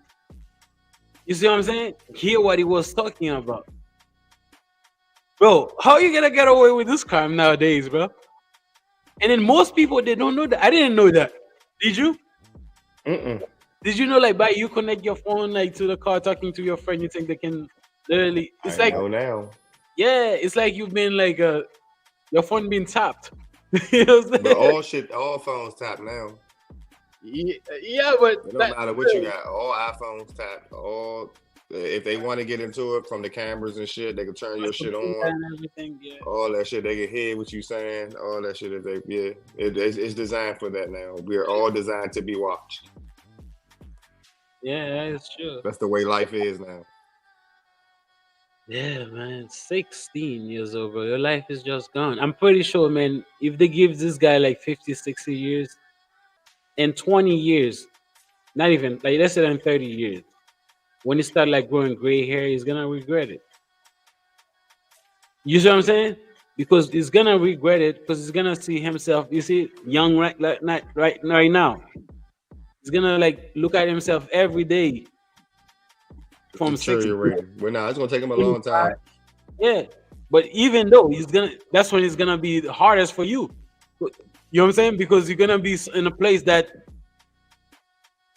you see what I'm saying? Hear what he was talking about. Bro, how are you gonna get away with this crime nowadays, bro? And then most people, they don't know that. I didn't know that. Did you?
Mm-mm.
Did you know, like, by you connect your phone like to the car, talking to your friend, you think they can literally? It's like,
know now.
Yeah, it's like you've been like your phone being tapped. You know what I'm
But all phones tap now.
Yeah, but
it don't matter what you got. All iPhones tap. All if they want to get into it from the cameras and shit, they can turn your shit on.
And everything, yeah.
All that shit, they can hear what you saying. All that shit, it's designed for that now. We are all designed to be watched.
Yeah, that is true.
That's the way life is now.
Yeah, man, 16 years old, bro. Your life is just gone. I'm pretty sure, man, if they give this guy like 50, 60 years, in 20 years, not even, like less than 30 years, when he start like growing gray hair, he's gonna regret it. You see what I'm saying? Because he's gonna regret it because he's gonna see himself, you see, young right now. He's gonna like look at himself every day from 60.
Well, nah, it's gonna take him a long time.
Yeah, but even though that's when it's gonna be the hardest for you. You know what I'm saying? Because you're gonna be in a place that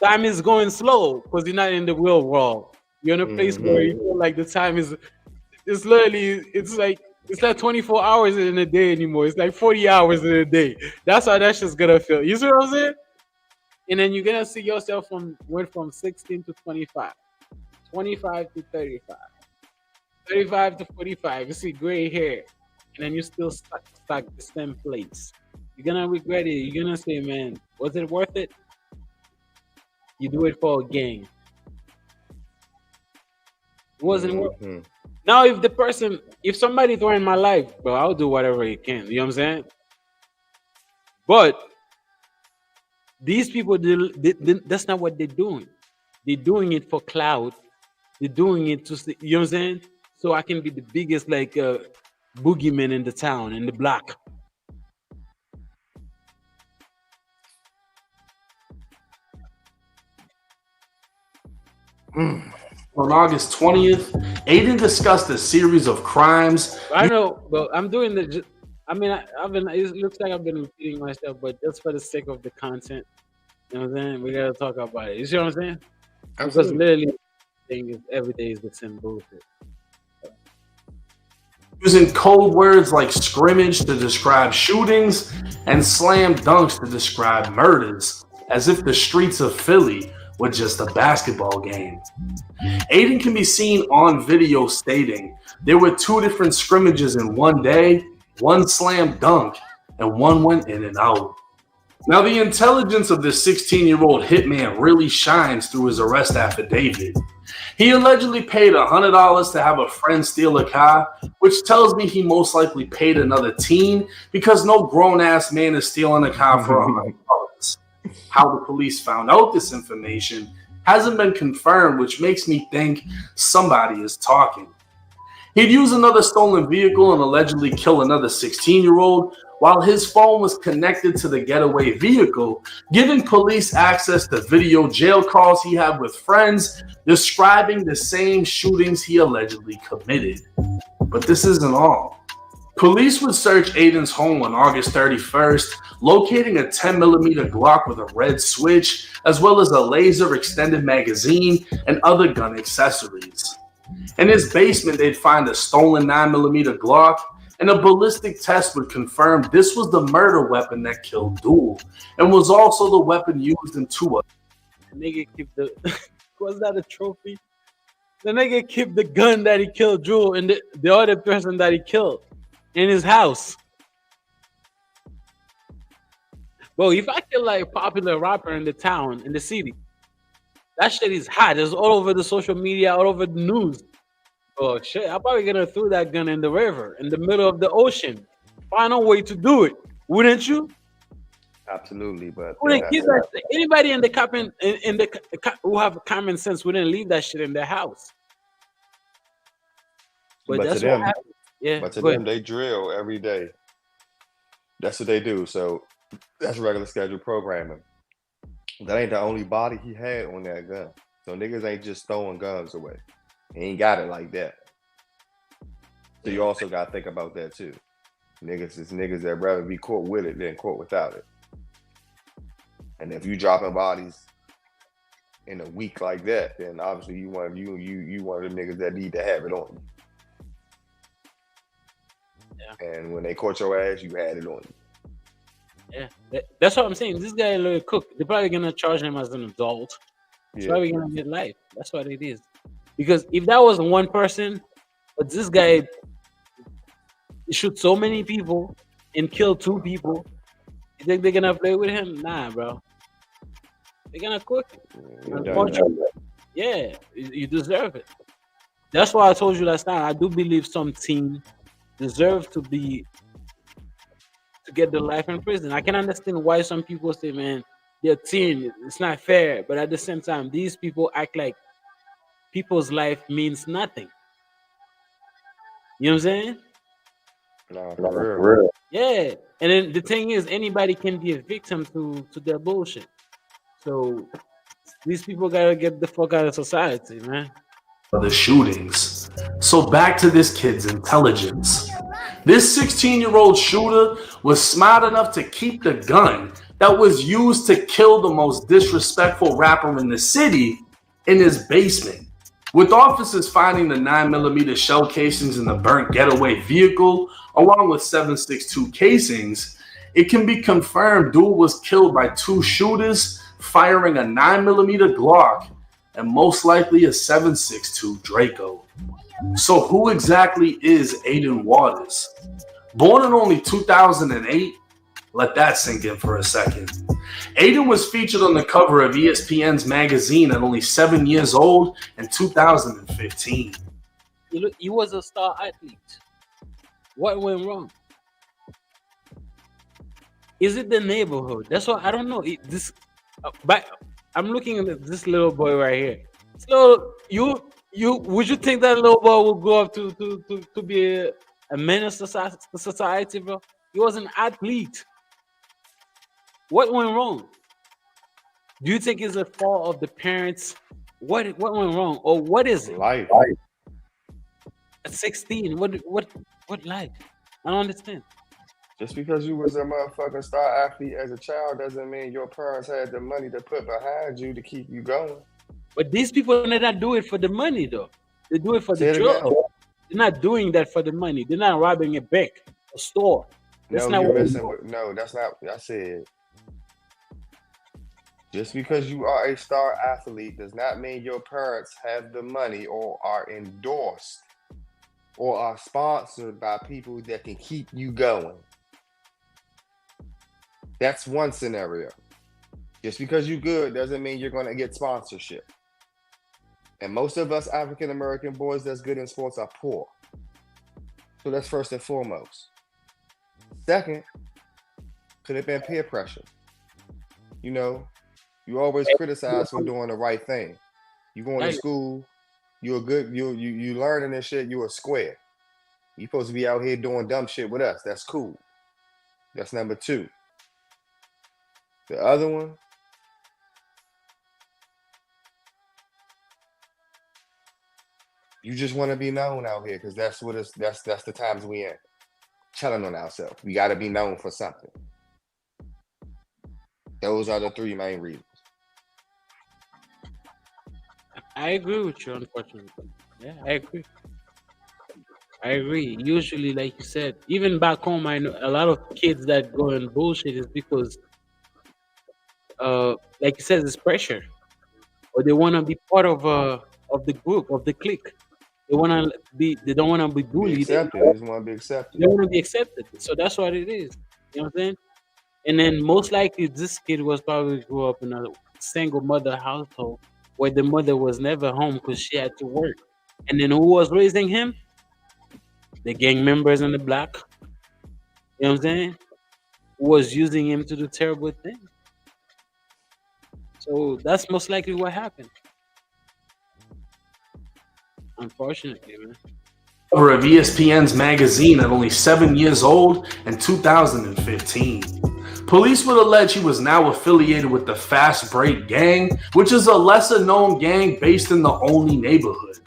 time is going slow because you're not in the real world. You're in a place where you feel like the time is, it's literally, it's not 24 hours in a day anymore. It's like 40 hours in a day. That's how that shit's gonna feel. You see what I'm saying? And then you're gonna see yourself went from 16 to 25, 25 to 35, 35 to 45. You see gray hair, and then you still stuck the same place. You're gonna regret it. You're gonna say, man, was it worth it? You do it for a gang. It wasn't worth it. Now, if somebody threatened my life, bro, I'll do whatever he can. You know what I'm saying? But these people, that's not what they're doing. They're doing it for clout. They're doing it to, you know what I'm saying? So I can be the biggest, like, boogeyman in the town, in the block.
On August 20th, Aiden discussed a series of crimes.
I know, but I'm doing the. I mean, it looks like I've been repeating myself, but just for the sake of the content, you know what I'm saying? We gotta talk about it. You see what I'm saying? Because literally, every day is the same bullshit.
Using code words like scrimmage to describe shootings and slam dunks to describe murders, as if the streets of Philly were just a basketball game. Aiden can be seen on video stating there were 2 different scrimmages in one day, 1 slam dunk, and 1 went in and out. Now, the intelligence of this 16-year-old hitman really shines through his arrest affidavit. He allegedly paid $100 to have a friend steal a car, which tells me he most likely paid another teen because no grown-ass man is stealing a car for $100. How the police found out this information hasn't been confirmed, which makes me think somebody is talking. He'd use another stolen vehicle and allegedly kill another 16-year-old while his phone was connected to the getaway vehicle, giving police access to video jail calls he had with friends describing the same shootings he allegedly committed. But this isn't all. Police would search Aiden's home on August 31st, locating a 10mm Glock with a red switch, as well as a laser extended magazine and other gun accessories. In his basement, they'd find a stolen 9mm Glock, and a ballistic test would confirm this was the murder weapon that killed Duel, and was also the weapon used in two others.
The nigga keep the was that a trophy? The nigga keep the gun that he killed Jewel and the other person that he killed in his house. Bro, if I kill like a popular rapper in the town, in the city, that shit is hot. It's all over the social media, all over the news. Oh shit, I'm probably gonna throw that gun in the river, in the middle of the ocean. Find a way to do it, wouldn't you?
Absolutely, but
anybody in the who have common sense wouldn't leave that shit in their house. But that's
to them,
what happens. Yeah,
but to them, they drill every day. That's what they do. So that's regular scheduled programming. That ain't the only body he had on that gun. So niggas ain't just throwing guns away. He ain't got it like that. So you also got to think about that too. Niggas is niggas that rather be caught with it than caught without it. And if you dropping bodies in a week like that, then obviously you one of the niggas that need to have it on you. Yeah. And when they caught your ass, you had it on you.
Yeah, that's what I'm saying. This guy, Lil Cook, they're probably gonna charge him as an adult. He's probably gonna get life. That's what it is. Because if that was one person, but this guy shoot so many people and kill 2 people, you think they're gonna play with him? Nah, bro. They're gonna cook him. Unfortunately, yeah, you deserve it. That's why I told you last time. I do believe some team deserve to get the life in prison. I can understand why some people say, man, their team, it's not fair. But at the same time, these people act like people's life means nothing. You know what I'm saying?
No, for real.
Yeah. And then the thing is, anybody can be a victim to their bullshit. So these people gotta get the fuck out of society, man.
The shootings. So back to this kid's intelligence. This 16-year-old shooter was smart enough to keep the gun that was used to kill the most disrespectful rapper in the city in his basement. With officers finding the 9mm shell casings in the burnt getaway vehicle, along with 7.62 casings, it can be confirmed Duel was killed by 2 shooters firing a 9mm Glock and most likely a 7.62 Draco. So who exactly is Aiden Waters? Born in only 2008, let that sink in for a second. Aiden was featured on the cover of ESPN's magazine at only 7 years old in 2015.
He was a star athlete. What went wrong? Is it the neighborhood? That's what I don't know. But I'm looking at this little boy right here. So would you think that little boy would grow up to be a menace to society, bro? He was an athlete. What went wrong? Do you think it's a fault of the parents? What went wrong, or what is it?
Life.
At 16, what life? I don't understand.
Just because you was a motherfucking star athlete as a child doesn't mean your parents had the money to put behind you to keep you going.
But these people, they not do it for the money, though. They do it for the job. They're not doing that for the money. They're not robbing a bank, a store. That's not what
that's not. I said, just because you are a star athlete does not mean your parents have the money or are endorsed or are sponsored by people that can keep you going. That's one scenario. Just because you're good doesn't mean you're going to get sponsorship. And most of us African American boys that's good in sports are poor. So that's first and foremost. Second, could have been peer pressure. You know, you always criticize for doing the right thing. You going to school, you're good, you learning this shit, you're a square. You supposed to be out here doing dumb shit with us. That's cool. That's number two. The other one, you just want to be known out here because that's what it's that's the times we in. Telling on ourselves. We got to be known for something. Those are the three main reasons.
I agree with you, unfortunately. Yeah, I agree. Usually, like you said, even back home, I know a lot of kids that go and bullshit is because, like you said, it's pressure, or they want to be part of the group, of the clique. They want to be. They don't want to be bullied.
Be accepted. They just want to be accepted.
They want to be accepted. So that's what it is. You know what I'm saying? And then most likely, this kid was probably grew up in a single mother household where the mother was never home because she had to work. And then who was raising him? The gang members in the block. You know what I'm saying? Who was using him to do terrible things. So that's most likely what happened. Unfortunately, man.
Cover of ESPN's magazine at only 7 years old in 2015. Police would allege he was now affiliated with the Fast Break Gang, which is a lesser-known gang based in the Olney neighborhood.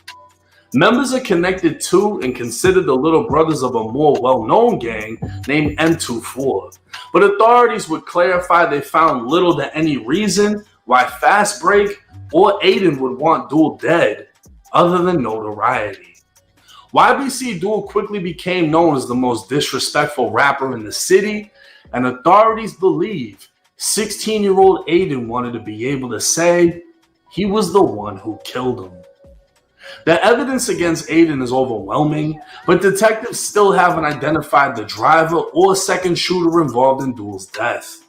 Members are connected to and considered the little brothers of a more well-known gang named M24. But authorities would clarify they found little to any reason why Fast Break or Aiden would want Duel dead, other than notoriety. YBC Duel quickly became known as the most disrespectful rapper in the city, and authorities believe 16-year-old Aiden wanted to be able to say he was the one who killed him. The evidence against Aiden is overwhelming, but detectives still haven't identified the driver or second shooter involved in Duel's death.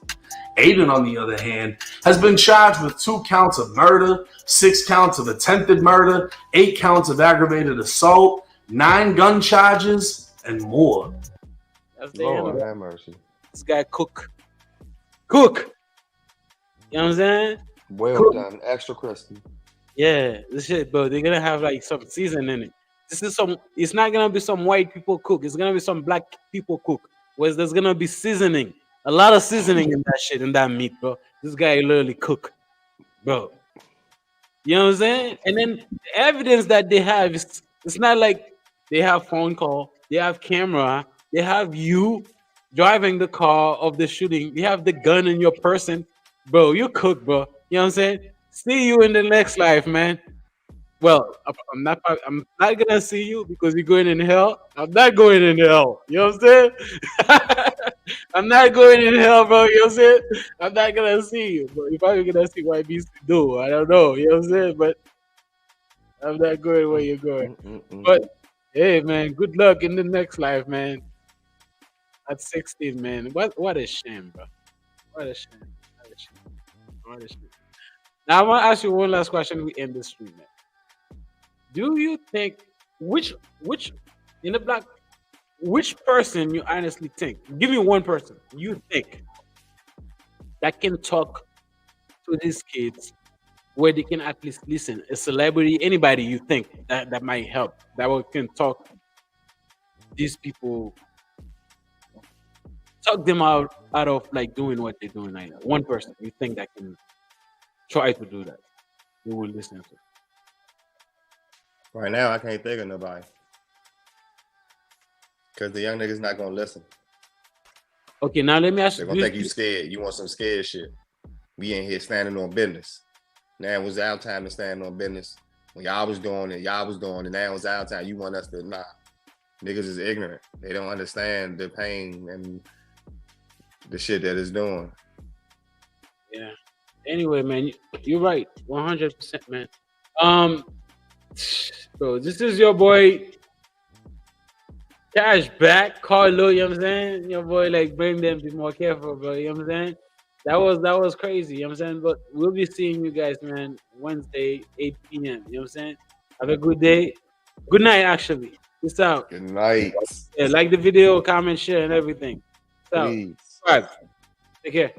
Aiden, on the other hand, has been charged with 2 counts of murder, 6 counts of attempted murder, 8 counts of aggravated assault, 9 gun charges, and more.
That's
Lord have mercy.
This guy cook. You know what I'm saying?
Well done. Extra crispy.
Yeah, this shit, bro. They're gonna have like some season in it. It's not gonna be some white people cook. It's gonna be some black people cook. Where there's gonna be seasoning. A lot of seasoning in that shit, in that meat, bro. This guy literally cook, bro. You know what I'm saying? And then the evidence that they have is, it's not like they have phone call, they have camera, they have you driving the car of the shooting, they have the gun in your person, bro. You cook, bro. You know what I'm saying? See you in the next life, man. Well, I'm not gonna see you because you're going in hell. I'm not going in hell. You know what I'm saying? I'm not going in hell, bro. You know what I'm saying? I'm not gonna see you. But if I'm gonna see what BC do, I don't know. You know what I'm saying? But I'm not going where you're going. But hey, man, good luck in the next life, man. At 16, man. What a shame, bro. What a shame. What a shame. Now I want to ask you one last question. We end this stream, man. Do you think which in the black, which person you honestly think? Give me one person you think that can talk to these kids where they can at least listen. A celebrity, anybody you think that might help, that can talk these people, talk them out of like doing what they're doing right now. One person you think that can try to do that, you will listen to.
Right now, I can't think of nobody. Because the young niggas not going to listen.
Okay, now let me ask you.
They're going to think you scared. You want some scared shit. We in here standing on business. Now it was our time to stand on business. When y'all was doing it, and now it's our time. You want us to, nah. Niggas is ignorant. They don't understand the pain and the shit that it's doing.
Yeah. Anyway, man, you're right. 100%, man. Bro, this is your boy Cash back, Carlo, you know what I'm saying? Your boy, like, bring them, be more careful, bro. You know what I'm saying? That was crazy, you know what I'm saying? But we'll be seeing you guys, man, Wednesday, 8 p.m. You know what I'm saying? Have a good day. Good night, actually. Peace out.
Good night.
Yeah, like the video, comment, share, and everything. Peace out.
Please.
Subscribe. Take care.